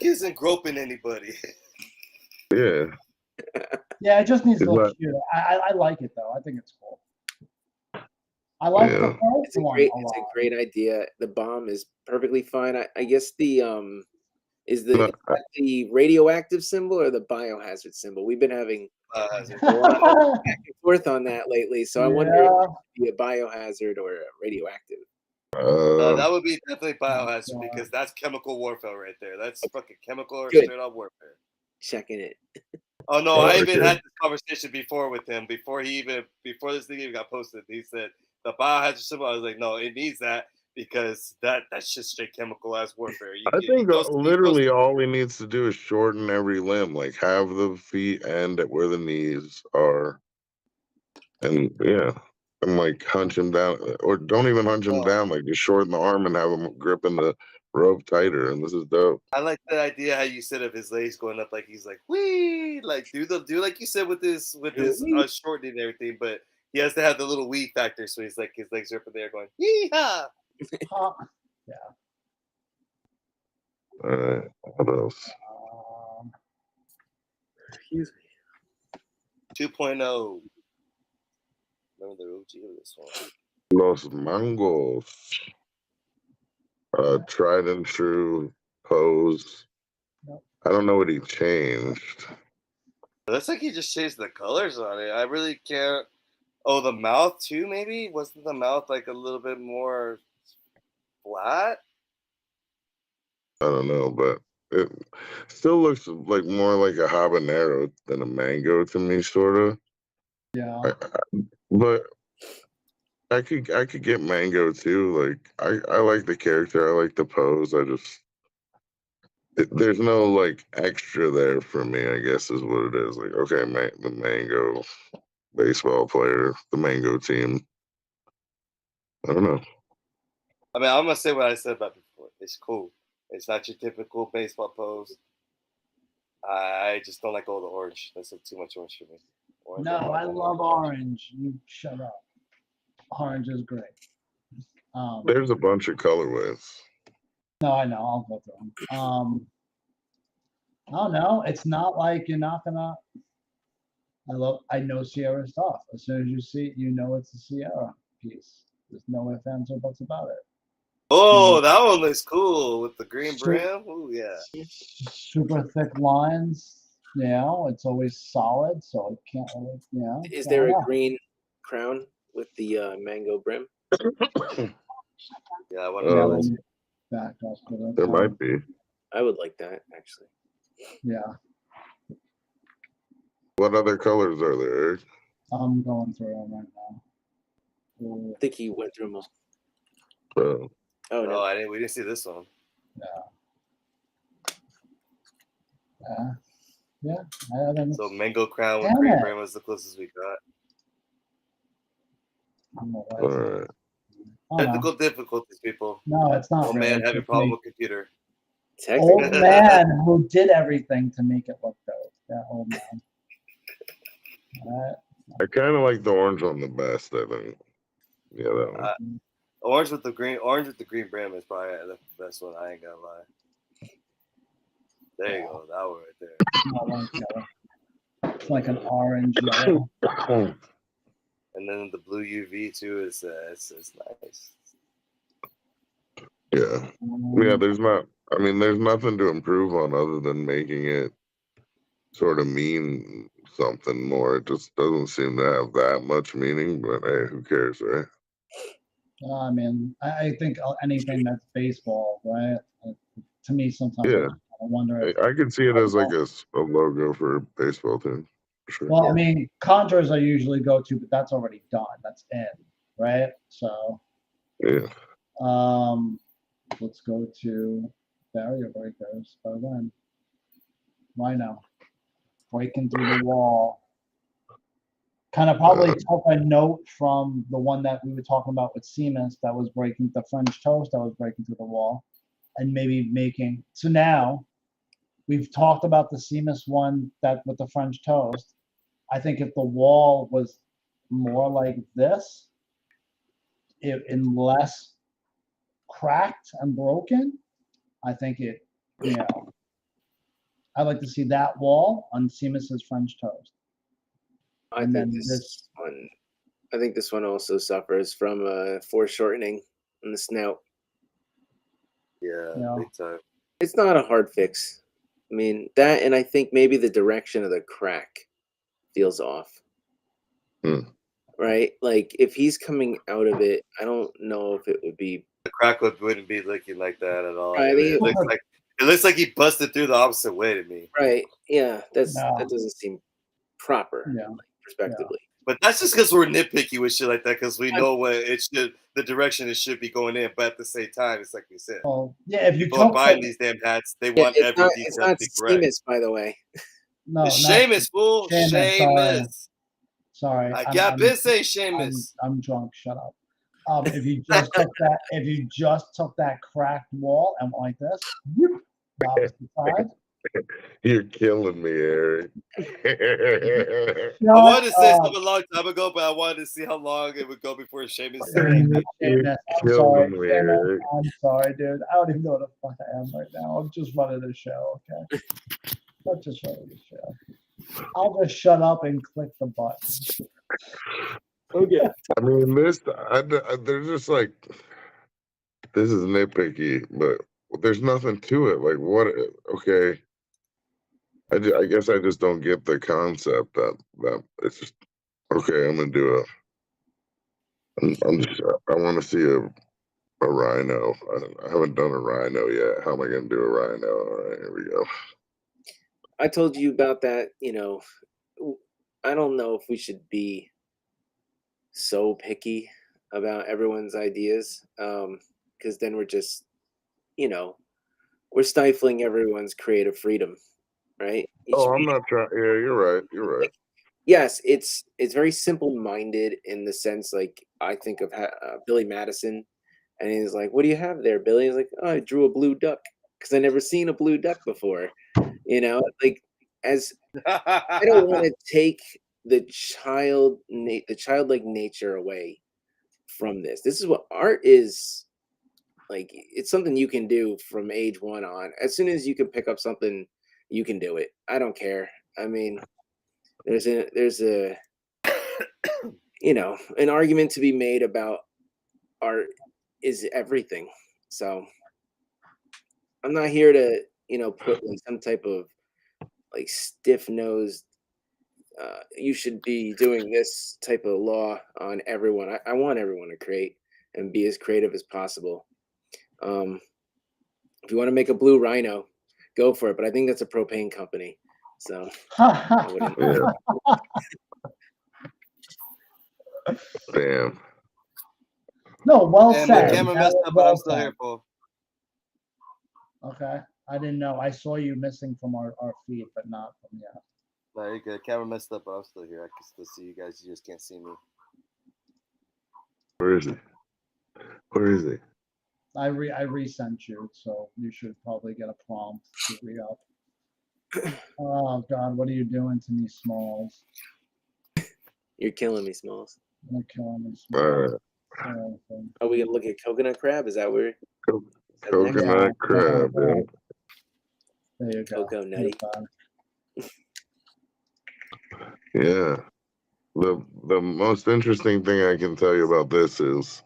isn't groping anybody. Yeah. Yeah, it just needs to look cute. I like it though. I think it's cool. I like the first one a lot. It's a great idea. The bomb is perfectly fine. I guess the is the radioactive symbol or the biohazard symbol? We've been having a lot of back and forth on that lately. So I wonder if it would be a biohazard or a radioactive. That would be definitely biohazard because that's chemical warfare right there. That's fucking chemical or straight up warfare. Checking it. Oh no, I even had this conversation before with him before this thing even got posted. He said the biohazard symbol. I was like, no, it needs that because that's just straight chemical ass warfare. I think literally all he needs to do is shorten every limb, like have the feet end at where the knees are, and and like hunch him down, or don't even hunch him down, like just shorten the arm and have him gripping the rope tighter, and this is dope. I like the idea how you said of his legs going up, like he's like wee, like do like you said with his shortening and everything, but he has to have the little wee factor, so he's like his legs are up in there going yee-haw. Yeah. All right. What else? Excuse me. 2.0. Remember the OG of this one? Los Mangos. Tried and true pose. Yep. I don't know what he changed. It looks like he just changed the colors on it. I really can't. Oh, the mouth too, maybe? Wasn't the mouth like a little bit more flat? I don't know, but it still looks like more like a habanero than a mango to me, sort of. Yeah. But I could get mango too. Like I like the character. I like the pose. There's no like extra there for me, I guess is what it is. Like, okay, the mango baseball player, the mango team. I don't know. I mean, I'm gonna say what I said about before. It's cool. It's not your typical baseball pose. I just don't like all the orange. That's too much orange for me. Orange, No, I love orange. You shut up. Orange is great. There's a bunch of colorways. No, I know. I'll go through them. I don't know. It's not like you're not gonna. I know Sierra stuff. As soon as you see it, you know it's a Sierra piece. There's no ifs, ands, or buts about it. Oh, that one looks cool with the green brim. Oh yeah. Super thick lines. You know, it's always solid, so it can't really. You know. Is there a green crown with the mango brim? Yeah, I want to. Back off. There might be. I would like that actually. Yeah. What other colors are there, Eric? I'm going through them right now. I think he went through them all. Oh no, we didn't see this one. Yeah. So mango crown with green brim was the closest we got. All right. Technical difficulties, people. No, it's not. Old man having a problem with computer. Old man who did everything to make it look dope. That old man. All right. I kind of like the orange one the best, I think. Yeah, that one. Orange with the green brim is probably the best one. I ain't gonna lie. There you go. That one right there. It's like an orange yellow. And then the blue UV too is nice. Yeah. Yeah, there's nothing to improve on other than making it sort of mean something more. It just doesn't seem to have that much meaning, but hey, who cares, right? I mean, I think anything that's baseball, right? To me, sometimes I wonder. I could see it as like a logo for a baseball team. Sure. Well, I mean, contours I usually go to, but that's already done. That's in, right? So, yeah. Let's go to barrier breakers. By when? Rhino breaking through the wall. Kind of probably took a note from the one that we were talking about with Seamus that was breaking the French toast that was breaking through the wall, and maybe making. So now we've talked about the Seamus one that with the French toast. I think if the wall was more like this, in less cracked and broken, I think it, I'd like to see that wall on Seamus's French toast. I think this one also suffers from foreshortening in the snout. Yeah, big time. It's not a hard fix. I mean, that, and I think maybe the direction of the crack feels off. Right? Like, if he's coming out of it, I don't know if it would be... The crack wouldn't be looking like that at all. I mean, it looks like he busted through the opposite way to me. Right. Yeah, that doesn't seem proper, respectively. But that's just because we're nitpicky with shit like that, because we know what the direction it should be going in. But at the same time, it's like we said. Well, yeah, if you people buying these damn hats, they want every detail to be correct. Seamus, by the way. No, it's Seamus, fool. Seamus. Sorry. I've been saying Seamus. I'm drunk. Shut up. If you just took that cracked wall and went like this, you're killing me, Eric. I wanted to say something a long time ago, but I wanted to see how long it would go before Seamus said it. I'm sorry, dude. I don't even know what the fuck I am right now. I'm just running the show, okay? Let's just run the show. I'll just shut up and click the button. Okay. I mean, they're just like, this is nitpicky, but there's nothing to it. Like, what? Okay. I guess I just don't get the concept that it's just, okay, I'm going to do I want to see a rhino. I haven't done a rhino yet. How am I going to do a rhino? All right, here we go. I told you about that, I don't know if we should be so picky about everyone's ideas, because then we're just, we're stifling everyone's creative freedom, right? I'm not trying. Yeah, you're right. Yes, it's very simple-minded in the sense, like, I think of Billy Madison And he's like, "What do you have there, Billy?" He's like, "Oh, I drew a blue duck because I never seen a blue duck before." You know, like as I don't want to take the childlike nature away from this. This is what art is. Like, it's something you can do from age 1 on. As soon as you can pick up something, you can do it. I don't care. I mean, there's a an argument to be made about art is everything. So I'm not here to, put like some type of like stiff-nosed you should be doing this type of law on everyone. I want everyone to create and be as creative as possible. If you want to make a blue rhino, go for it. But I think that's a propane company. So I wouldn't. Yeah. Damn. No, well And said. my camera That messed was up, but well I'm still said. here, Paul. Okay. I didn't know. I saw you missing from our feed, but not from yeah. No, you're good. Camera messed up, but I'm still here. I can still see you guys. You just can't see me. Where is he? Where is he? I resent you, so you should probably get a prompt to re-up. Oh God, what are you doing to me, Smalls? You're killing me, Smalls. You're killing me, Smalls. Are we gonna look at coconut crab? Is that where? Coconut crab. Yeah. There you go. Cocoa nutty. Yeah. The most interesting thing I can tell you about this is,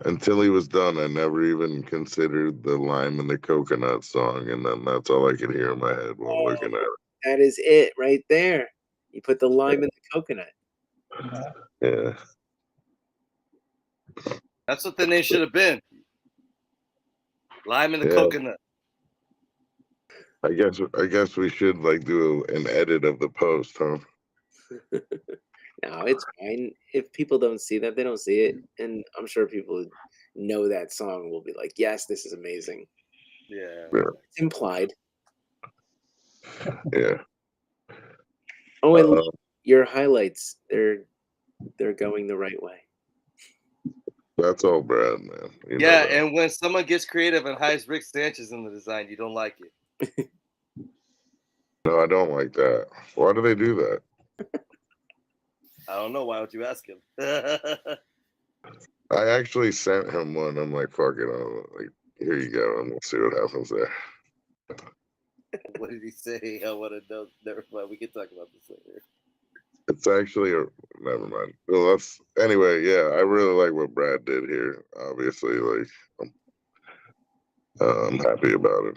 until he was done, I never even considered the lime and the coconut song, and then that's all I could hear in my head while looking at it. That is it right there. You put the lime in the coconut. Yeah. That's what the name should have been. Lime and the Yeah. coconut. I guess we should like do an edit of the post, huh? No, it's fine. If people don't see that, they don't see it. And I'm sure people who know that song will be like, yes, this is amazing. Yeah. It's implied. Yeah. Oh, and your highlights, they're going the right way. That's all Brad, man. Yeah, and when someone gets creative and hires Rick Sanchez in the design, you don't like it. No, I don't like that. Why do they do that? I don't know. Why don't you ask him? I actually sent him one. I'm like, fuck it. Like, here you go, and we'll see what happens there. What did he say? I want to know. Never mind. We can talk about this later. It's actually never mind. Well, anyway. Yeah, I really like what Brad did here. Obviously, like, I'm happy about it.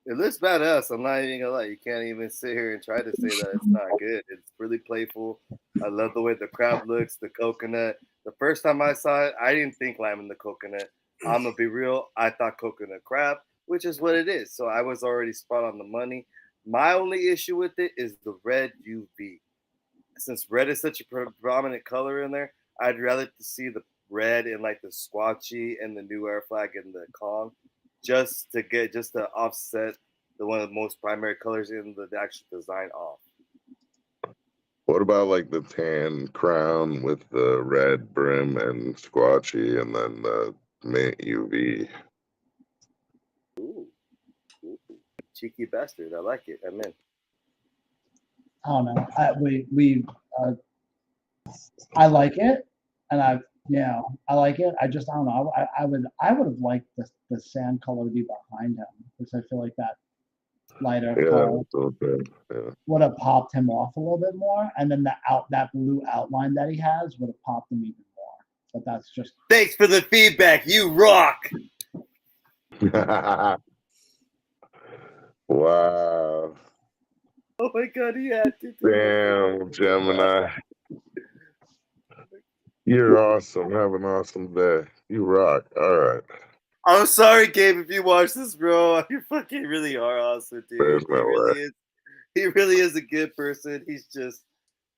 It looks badass. I'm not even gonna lie. You can't even sit here and try to say that it's not good. It's really playful. I love the way the crab looks, the coconut. The first time I saw it, I didn't think lime in the coconut. I'm gonna be real. I thought coconut crab, which is what it is. So I was already spot on the money. My only issue with it is the red UV. Since red is such a prominent color in there, I'd rather see the red in like the Squatchy and the New Air Flag and the Kong, just to offset one of the most primary colors in the actual design off. What about like the tan crown with the red brim and Squatchy, and then the mint UV? Ooh. Cheeky bastard. I like it. I'm in. I don't know. I like it, and I like it. I just, I don't know. I would have liked the sand color to be behind him, because I feel like that lighter color would have popped him off a little bit more, and then that blue outline that he has would have popped him even more. But that's just. Thanks for the feedback. You rock. Wow. Oh my God, he had to. Damn, Gemini. You're awesome. Have an awesome day. You rock. All right. I'm sorry, Gabe, if you watch this, bro. You fucking really are awesome, dude. There's no way. He really is a good person. He's just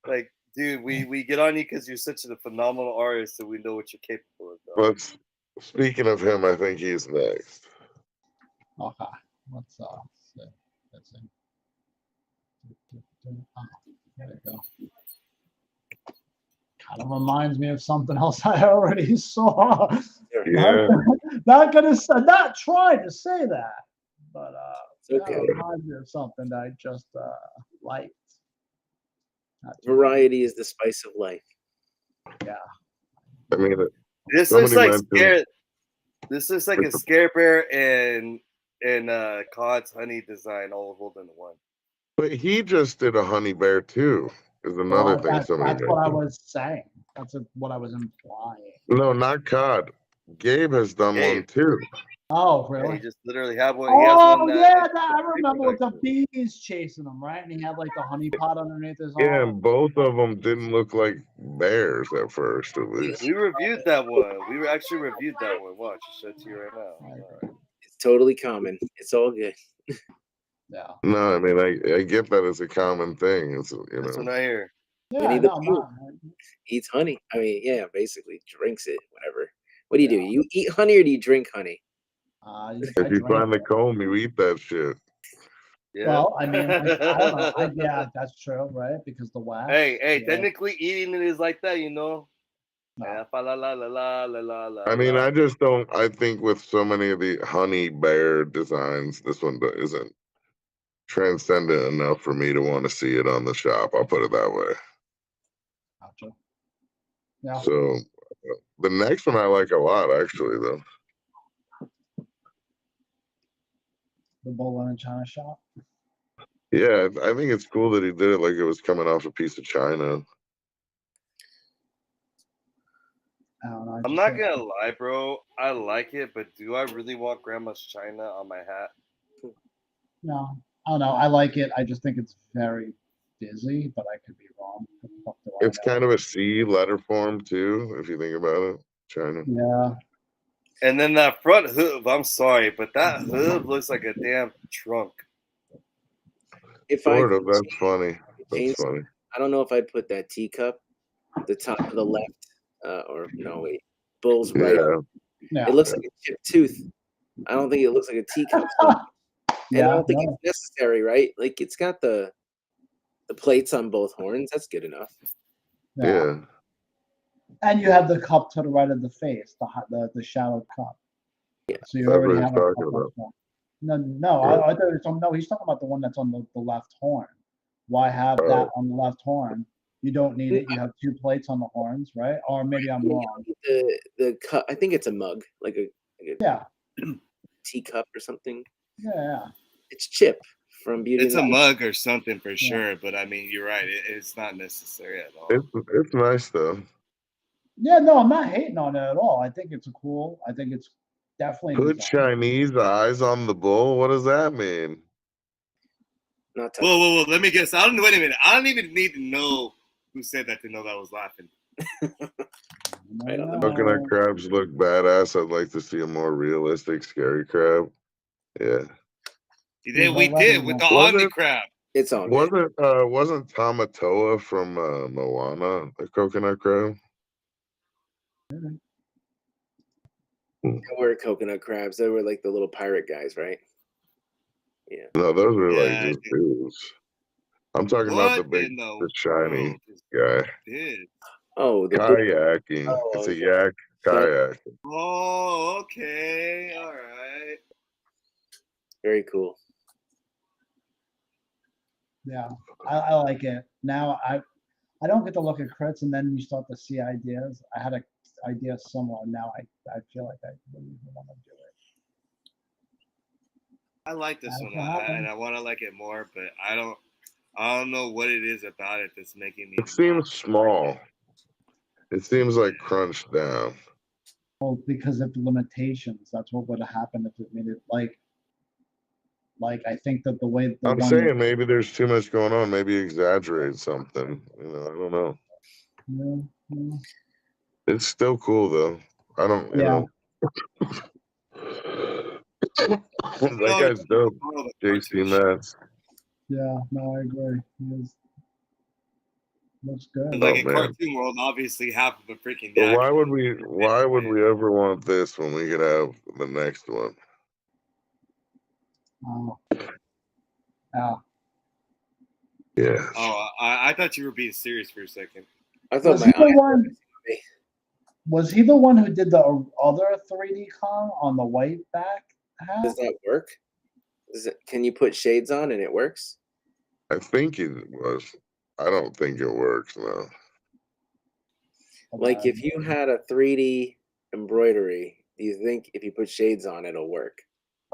like, dude, we get on you because you're such a phenomenal artist, and we know what you're capable of. But speaking of him, I think he's next. Okay. Let's see. There we go. reminds me of something else I already saw. Yeah. Not trying to say that, but It's that okay. reminds me of something that I just liked. Variety is the spice of life. Yeah. I mean, This looks somebody like mentioned- scare. This looks like a Scare Bear and COD's honey design all rolled into one. But he just did a honey bear too. Is another Well, thing that's somebody what I mentioned. was saying. That's what I was implying. No, not COD. Gabe has done Gabe. one too. Oh, Yeah, really? he just literally had one. He has one. I remember with the bees chasing him, right? And he had like the honey pot underneath his Yeah, arm. and both of them didn't look like bears at first, at least. We reviewed that one. We actually reviewed that one. Watch, I'll show it to you right now. It's totally common. It's all good. Yeah. No, I mean, I get that it's a common thing. It's, you This one know. right here. Yeah, Winnie the no, Pooh no. eats honey. I mean, yeah, basically drinks it, whatever. What do you do? You eat honey or do you drink honey? I If you drink find the it. comb, you eat that shit. Yeah. Well, I mean, I don't know. Yeah, that's true, right? Because the wax. Hey, yeah. technically eating it is like that, you know. No. Yeah, fa la la la la la la la. I mean, I just don't. I think with so many of the honey bear designs, this one isn't transcendent enough for me to want to see it on the shop. I'll put it that way. Gotcha. Yeah. So the next one I like a lot, actually, though. The Bowling and China shop. Yeah, I think it's cool that he did it like it was coming off a piece of china. I don't know. I'm not gonna lie, bro. I like it, but do I really want Grandma's China on my hat? No, I don't know. I like it. I just think it's very busy, but I could be wrong. What the fuck do I It's know? kind of a C letter form too, if you think about it. China. Yeah. And then that front hoof, I'm sorry, but that hoof looks like a damn trunk. If Sort I of. That's funny. That's funny. I don't know if I'd put that teacup, the top to the left, or no, wait, Bull's right. Yeah. Yeah. It looks like a chipped tooth. I don't think it looks like a teacup. And I don't think it's necessary, right? Like it's got the plates on both horns. That's good enough. Yeah. And you have the cup to the right of the face, the shadowed cup. Yeah. So you That's already what have he's a talking cup about. on. No, I thought it's on, no, he's talking about the one that's on the left horn. Why have that on the left horn? You don't need it. You have two plates on the horns, right? Or maybe I'm wrong. The cup. I think it's a mug, like a teacup or something. Yeah. It's Chip from Beauty. It's a mug or something for sure, but I mean, you're right. It's not necessary at all. It's nice though. Yeah, no, I'm not hating on it at all. I think it's cool. I think it's definitely Put Chinese eyes on the bull. What does that mean? Whoa! Let me guess. Wait a minute. I don't even need to know who said that to know that I was laughing. Coconut crabs look badass. I'd like to see a more realistic scary crab. Yeah. We did with the Omni crab. It's on. Wasn't Tamatoa from Moana a coconut crab? They were coconut crabs. They were like the little pirate guys, right? Yeah. No, those were like just dudes. I'm talking about the big, the shiny guy. Oh, the kayaking. It's a yak kayak. Oh, okay. All right. Very cool. Yeah, I like it. Now I don't get to look at Critz, and then you start to see ideas. I had an idea somewhere. Now I feel like I really want to do it. I like this one, and I want to like it more, but I don't know what it is about it that's making me. It seems small. It seems like crunched down. Well, because of the limitations, that's what would have happened if it made it like I think that the way I'm saying maybe there's too much going on. Maybe exaggerate something. You know, I don't know. Yeah. It's still cool though. I don't. You know. That guy's dope. JC Matz. Yeah, no, I agree. Looks good. Like in cartoon world, obviously half of a freaking. But why would we ever want this when we could have the next one? Oh. Yeah. Yeah. Oh, I thought you were being serious for a second. I thought Was my he the eyes were one? messing with me. Was he the one who did the other 3D con on the white back Does hat? that work? Can you put shades on and it works? I think it was. I don't think it works now. Like if you had a 3D embroidery, do you think if you put shades on it'll work?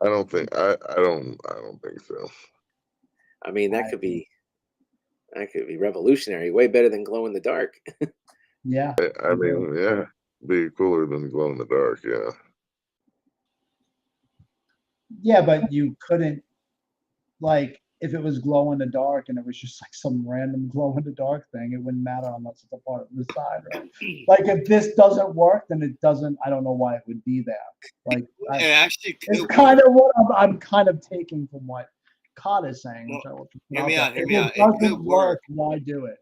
I don't think. I don't think so. I mean, that could be revolutionary. Way better than glow in the dark. Yeah. I mean, yeah, be cooler than glow in the dark. Yeah. Yeah, but you couldn't, like, if it was glow in the dark and it was just like some random glow in the dark thing, it wouldn't matter unless it's a part of the side, right? Like, if this doesn't work, then it doesn't. I don't know why it would be there. Like, It actually it's could kind work. of what I'm kind of taking from what COD is saying. Well, Which I will hear me out. Hear If me it out. It doesn't could work why do it?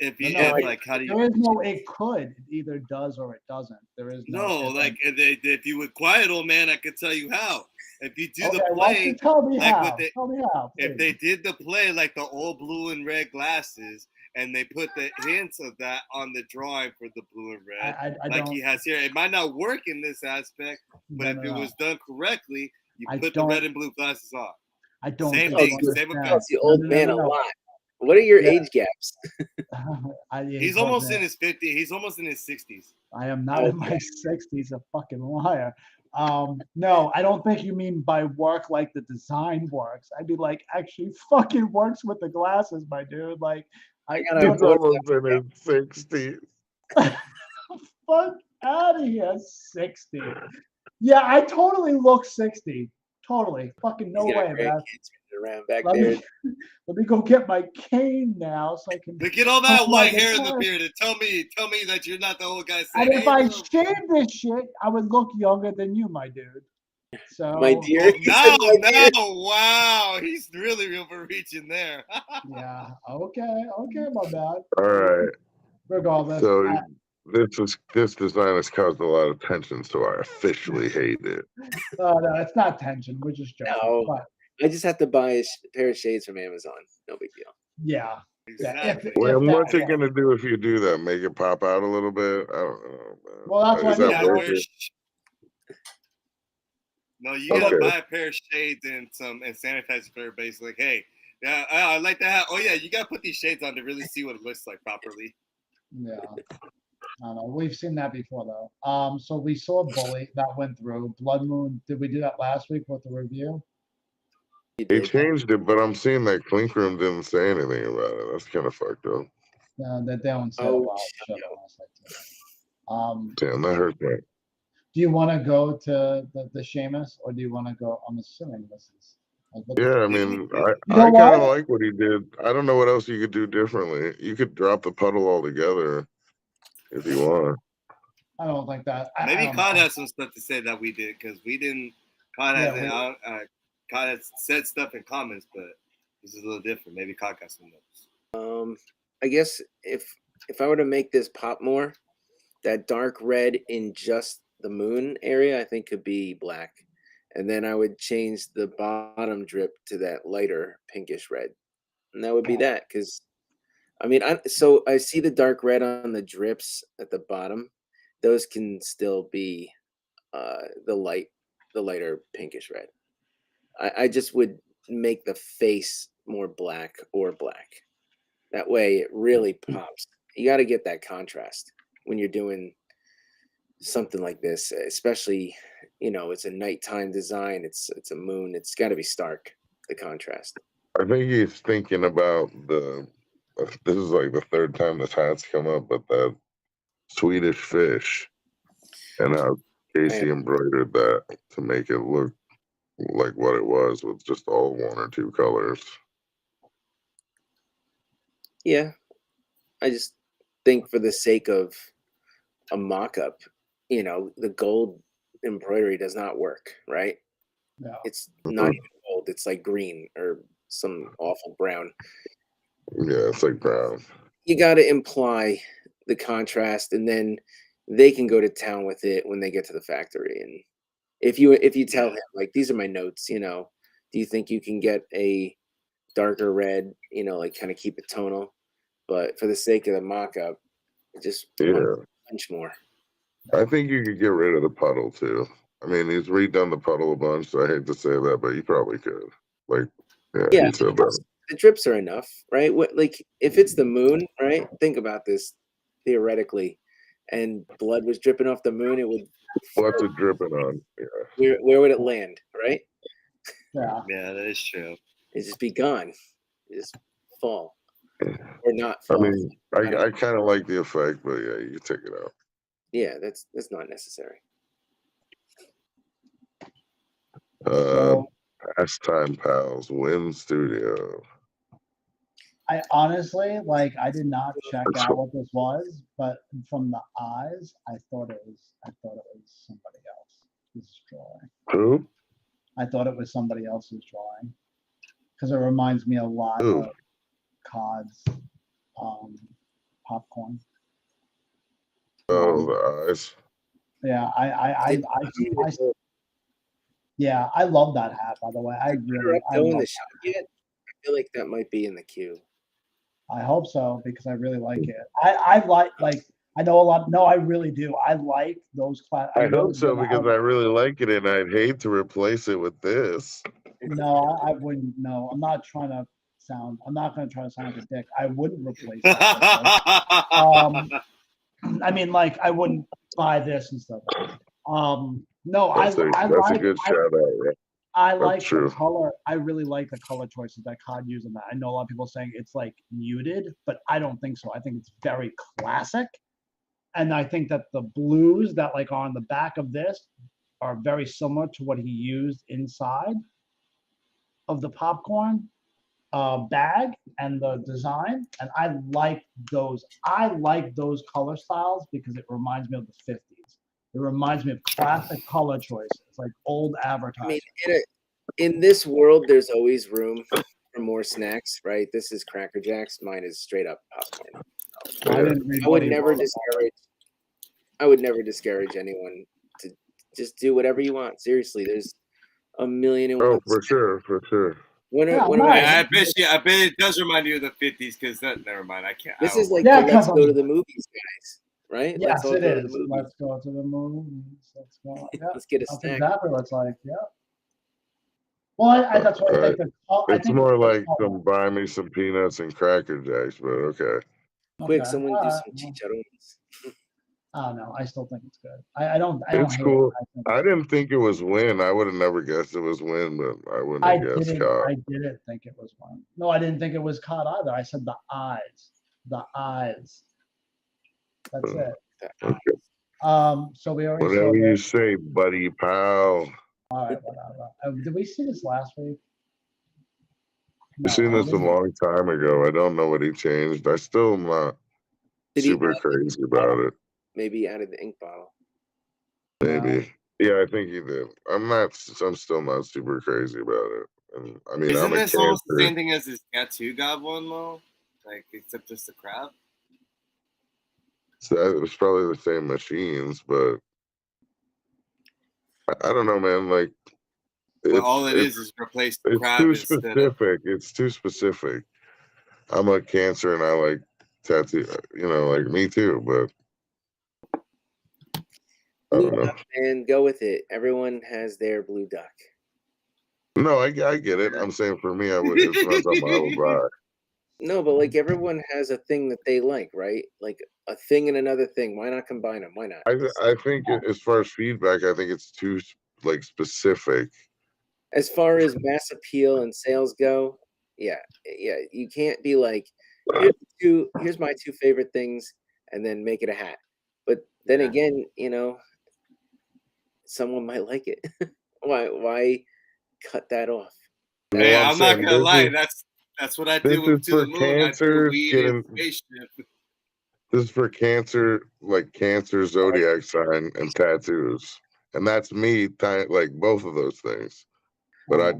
if you No, if like how do you? There is no it could. It either does or it doesn't. There is no. No, like if you would quiet old man, I could tell you how. If you do the why don't play, you tell me like how? with it, Tell me how. if Please. they did the play like the all blue and red glasses, and they put the hints of that on the drawing for the blue and red, I like don't, he has here, it might not work in this aspect, but no, if it was done correctly, you I put the don't- red and blue glasses on. I don't. Same think thing. you Same understand. effect. The old man a No. lot. What are your Yeah. age gaps? He's almost in his 50s. He's almost in his 60s. I am not in my 60s, a fucking liar. No, I don't think you mean by work like the design works. I mean like actually fucking works with the glasses, my dude. Like I got He's almost in his 60s. fuck out of here, 60. Yeah, I totally look 60. Totally. Fucking no He's got way, man. grandkids running around back Let there. me, let me go get my cane now so I can. Look at all that cut my white hair in the guitar. beard and tell me that you're not the old guy saying, And if hey, I look. shave this shit, I would look younger than you, my dude. So My dear. Oh, He said, "My dear." no, wow, he's really overreaching there. yeah, okay, my bad. All right. Regardless, So this design has caused a lot of tension, so I officially hate it. no, it's not tension. We're just joking. No. But I just have to buy a pair of shades from Amazon. No big deal. yeah, Exactly. Well, if what's that it gonna do if you do that? Make it pop out a little bit? I don't know, man. Well, that's what Is I that mean. Yeah, worth it? no, you gotta Okay. buy a pair of shades and sanitizer for everybody. It's like, hey, yeah, I like that. Oh yeah, you gotta put these shades on to really see what it looks like properly. Yeah, I don't know. We've seen that before though. So we saw Bully that went through. Blood Moon. Did we do that last week with the review? You He did. changed it, but I'm seeing that Clinker didn't say anything about it. That's kind of fucked up. That they don't say a Oh, lot. Shit, honestly. Damn, that hurts me. Do you want to go to the Sheamus, or do you want to go? I'm assuming this is. Yeah, I mean, I know kind of what? like what he did. I don't know what else you could do differently. You could drop the puddle altogether if you want. I don't think that. Maybe I don't COD know. has some stuff to say that we did because we didn't. COD has said stuff in comments, but this is a little different. Maybe COD got some notes. I guess if I were to make this pop more, that dark red in just the moon area, I think could be black. And then I would change the bottom drip to that lighter pinkish red. And that would be that. Because, I mean, I see the dark red on the drips at the bottom. Those can still be the lighter pinkish red. I just would make the face more black or black. That way it really pops. You got to get that contrast when you're doing something like this, especially, it's a nighttime design. It's a moon. It's got to be stark, the contrast. I think he's thinking about this is like the third time this hat's come up, but that Swedish fish and how Casey embroidered that to make it look like what it was with just all one or two colors. Yeah. I just think for the sake of a mock-up, the gold embroidery does not work, right? No. It's not even gold. It's like green or some awful brown. Yeah, it's like brown. You got to imply the contrast, and then they can go to town with it when they get to the factory. And if you tell him, like, these are my notes, do you think you can get a darker red, like kind of keep it tonal? But for the sake of the mock-up, Just Yeah. punch more. I think you could get rid of the puddle too. I mean, he's redone the puddle a bunch, so I hate to say that, but you probably could. Like, Yeah, he said that. the drips are enough, right? What, like, if it's the moon, right? Think about this theoretically, and blood was dripping off the moon, it would. What's it dripping on? Yeah. Where would it land, right? Yeah. Yeah, that is true. It'd just be gone. It'd just fall. Or not I fall. mean, I kind of like the effect, but yeah, you can take it out. Yeah, that's not necessary. Pastime Pals, Win Studio. I honestly, like, I did not check out what this was, but from the eyes, I thought it was somebody else's drawing. Who? I thought it was somebody else's drawing because it reminds me a lot Who? of COD's popcorn. Oh, the eyes. Yeah, yeah, I love that hat. By the way, I really. I Going love the shot yet? I feel like that might be in the queue. I hope so because I really like it. I like I know a lot. No, I really do. I like those class. I hope so because I really like it, and I'd hate to replace it with this. No, I wouldn't. No, I'm not trying to sound. I'm not going to try to sound like a dick. I wouldn't replace it. I mean, like, I wouldn't buy this and stuff. No, That's a good shout out. Right? I like the color. I really like the color choices that COD used in that. I know a lot of people saying it's like muted, but I don't think so. I think it's very classic. And I think that the blues that like are on the back of this are very similar to what he used inside of the popcorn bag and the design. And I like those. I like those color styles because it reminds me of the 50s. It reminds me of classic color choices, like old advertising. I mean, in this world, there's always room for more snacks, right? This is Cracker Jacks. Mine is straight up popcorn. I would never discourage. I would never discourage anyone to just do whatever you want. Seriously, there's a million and one. Oh, for sure. I bet it does remind you of the 50s because never mind. I can't. This is like let's go to the movies, guys. Right? Yes, it is. Let's go to the movies. Let's go. Yeah. Let's get a That's snack. exactly what it's like. Yeah. Well, that's what I think. It's more like buy me some peanuts and Cracker Jacks, but okay. Quick, someone do some chicharrones. Oh no, I still think it's good. I don't. It's cool. I didn't think it was Win. I would have never guessed it was Win, but I wouldn't have guessed COD. I didn't think it was Win. No, I didn't think it was COD either. I said the eyes. The eyes. That's it. Okay. So we already. Whatever you say, buddy, pal. All right, whatever. Did we see this last week? I've seen this a long time ago. I don't know what he changed. I still am not super crazy about it. Maybe out of the ink bottle. Maybe. Yeah, I think he did. I'm still not super crazy about it. And I mean, isn't this almost the same thing as his tattoo god one though? Like, except just the crab? So it was probably the same machines, but I don't know, man. Like, all it is replace the crab. It's too specific. It's too specific. I'm a Cancer and I like tattoo. Like me too, but I don't know. And go with it. Everyone has their blue duck. No, I get it. I'm saying for me, I would. It's not something I would buy. No, but like everyone has a thing that they like, right? Like a thing and another thing. Why not combine them? Why not? I think as far as feedback, I think it's too like specific. As far as mass appeal and sales go, yeah, you can't be like, here's my two favorite things, and then make it a hat. But then again, someone might like it. Why cut that off? Hey, I'm not gonna lie. That's what I do with To the Moon. Cancer, this is for Cancer, like Cancer zodiac sign and tattoos, and that's me. Like both of those things, but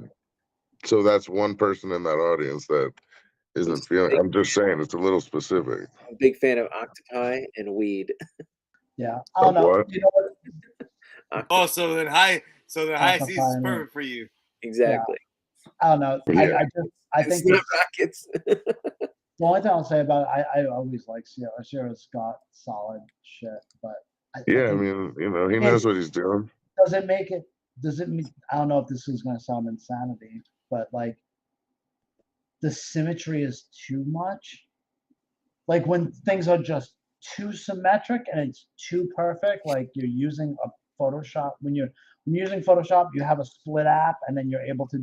so that's one person in that audience that isn't feeling. I'm just saying it's a little specific. I'm a big fan of octopi and weed. Yeah, I don't know. You know what? Oh, so the high season is perfect for you. Exactly. Yeah. I don't know. Yeah. I think it's rockets. The only thing I'll say about it, I always like Sierra's got solid shit, but I Yeah, I think mean, you know, he knows what he's doing. does it make it? Does it mean? I don't know if this is going to sound insanity, but like the symmetry is too much. Like when things are just too symmetric and it's too perfect, like you're using a Photoshop. When you're using Photoshop, you have a split app, and then you're able to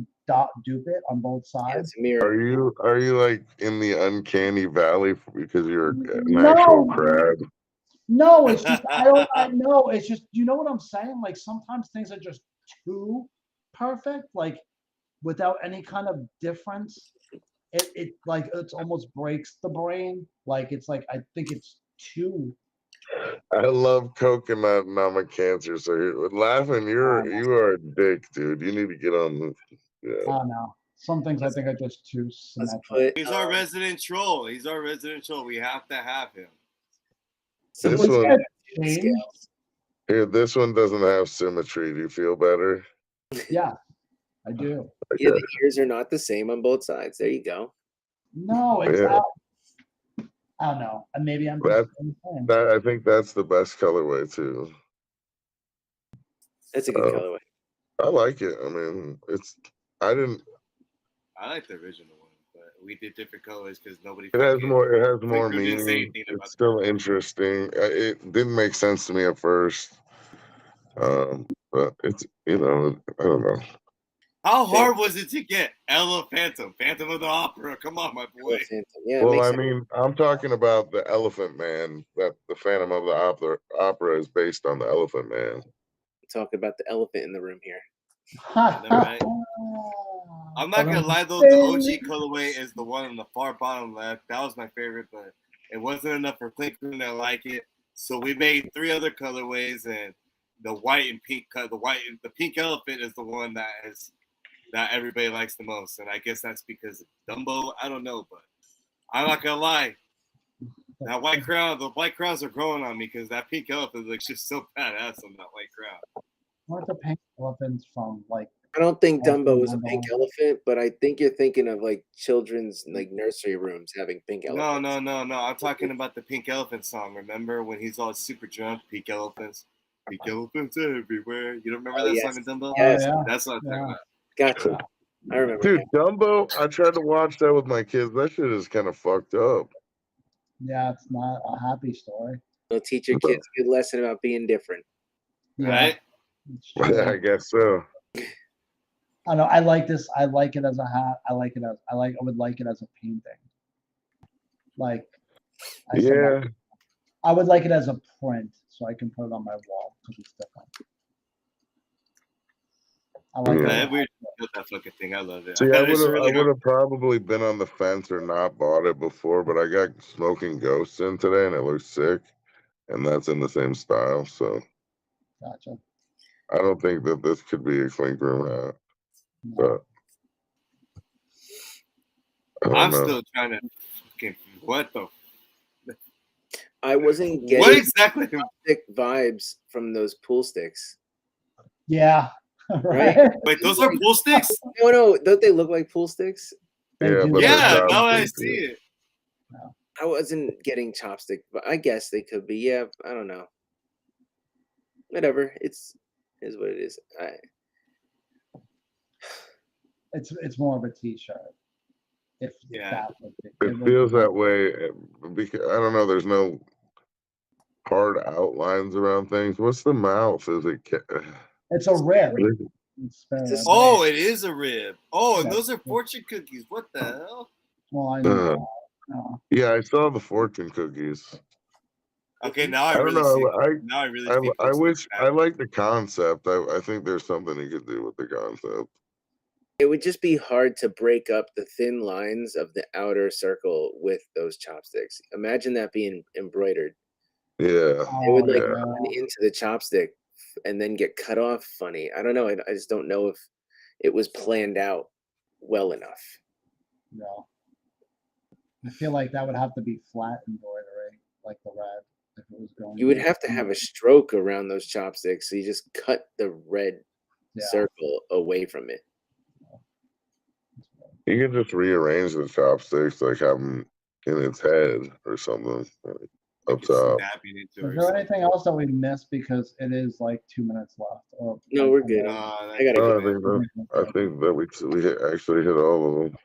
dupe it on both Yeah, sides. it's a mirror. Are you like in the uncanny valley because you're an No. actual crab? No, it's just I know. It's just, you know what I'm saying? Like sometimes things are just too perfect, like without any kind of difference. It like it almost breaks the brain. Like it's like I think it's too. I love coconut and I'm a cancer, so you're laughing. You are a dick, dude. You need to get on the. I don't know. Some things I think are just too Let's symmetric. put He's our resident troll. He's our resident troll. We have to have him. This What's one, that change? scales. here, this one doesn't have symmetry. Do you feel better? Yeah, I do. Yeah, the ears are not the same on both sides. There you go. No, it's Yeah. not. I don't know. And maybe I'm just insane. I think that's the best colorway too. That's a good colorway. I like it. I mean, I like the original one, but we did different colors because nobody. It has more Clinker didn't say meaning. anything about It's still interesting. It didn't make sense to me at first, but it's, you know, I don't know. How hard was it to get Ella Phantom of the Opera? Come on, my boy. Yeah, well, I mean, I'm talking about the Elephant Man. That the Phantom of the Opera is based on the Elephant Man. Talk about the elephant in the room here. Right? I'm not gonna lie though, the OG colorway is the one on the far bottom left. That was my favorite, but it wasn't enough for Clinker to like it. So we made 3 other colorways, and the white and pink the pink elephant is the one that everybody likes the most. And I guess that's because of Dumbo. I don't know, but I'm not gonna lie. The white crowns are growing on me because that pink elephant looks just so badass on that white crown. Aren't the pink elephants from like? I don't think Dumbo was a pink elephant, but I think you're thinking of like children's like nursery rooms having pink elephants. No. I'm talking about the Pink Elephant song. Remember when he's all super drunk? Pink elephants everywhere. You don't remember that song in Dumbo? Yes. That's what I'm talking about. Gotcha. I remember. Dude, Dumbo. I tried to watch that with my kids. That shit is kind of fucked up. Yeah, it's not a happy story. It'll teach your kids a good lesson about being different. Yeah, right? Yeah, I guess so. I know. I like this. I like it as a hat. I would like it as a painting. Like, I would like it as a print, so I can put it on my wall because it's different. I like that fucking thing. I love it. See, I would have probably been on the fence or not bought it before, but I got Smoking Ghosts in today, and it looks sick, and that's in the same style. So, gotcha. I don't think that this could be a Clink room hat, but I'm still trying to. What the? I wasn't getting what exactly vibes from those pool sticks. Yeah. Right? Wait, those are pool sticks? No. Don't they look like pool sticks? Yeah, now I see it. I wasn't getting chopstick, but I guess they could be. Yeah, I don't know. Whatever. Is what it is. It's more of a t-shirt. If that it feels that way because I don't know. There's no hard outlines around things. What's the mouth? Is it? It's a rib. Oh, it is a rib. Oh, and those are fortune cookies. What the hell? Well, I know. Yeah, I saw the fortune cookies. Okay, now I don't really know. see. Now I really see. I wish I like the concept. I think there's something you could do with the concept. It would just be hard to break up the thin lines of the outer circle with those chopsticks. Imagine that being embroidered. Yeah. It would run into the chopstick and then get cut off funny. I don't know. I just don't know if it was planned out well enough. No. I feel like that would have to be flat embroidery, like the red. If it was going. You would have to have a stroke around those chopsticks, so you just cut the red circle away from it. You can just rearrange the chopsticks, like have them in its head or something up It's top. snapping into Is or there something. anything else that we missed? Because it is like 2 minutes left. Or No, we're good. I gotta No, go. I think that we actually hit all of them.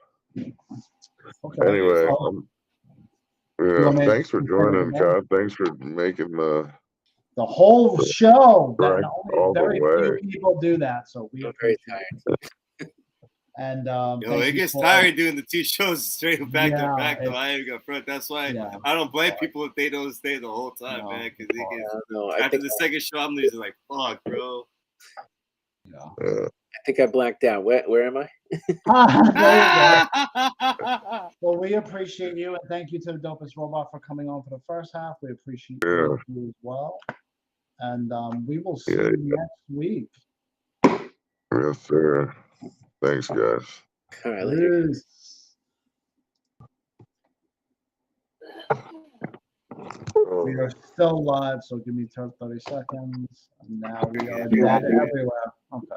Okay. Anyway, So, yeah, want me to thanks for record it joining, again? Todd. Thanks for making the whole show. That Correct, only all the very way. few people do that. So we I'm very appreciate tired. it. And Yo, thank it you gets for- tired doing the 2 shows straight back Yeah, to back. Though it's- I ain't gonna front. That's why yeah. I don't blame people if they don't stay the whole time, No, man. Because of I don't know. after the second show, I'm losing like, fuck, bro. Yeah. I think I blacked out. Where am I? There you go. Well, we appreciate you, and thank you to the Dopest Robot for coming on for the first half. We appreciate you as well. And we will see you next week. Yes, sir. Thanks, guys. All right, later. Peace. We are still live, so give me 30 seconds. And now we are dead everywhere. Okay.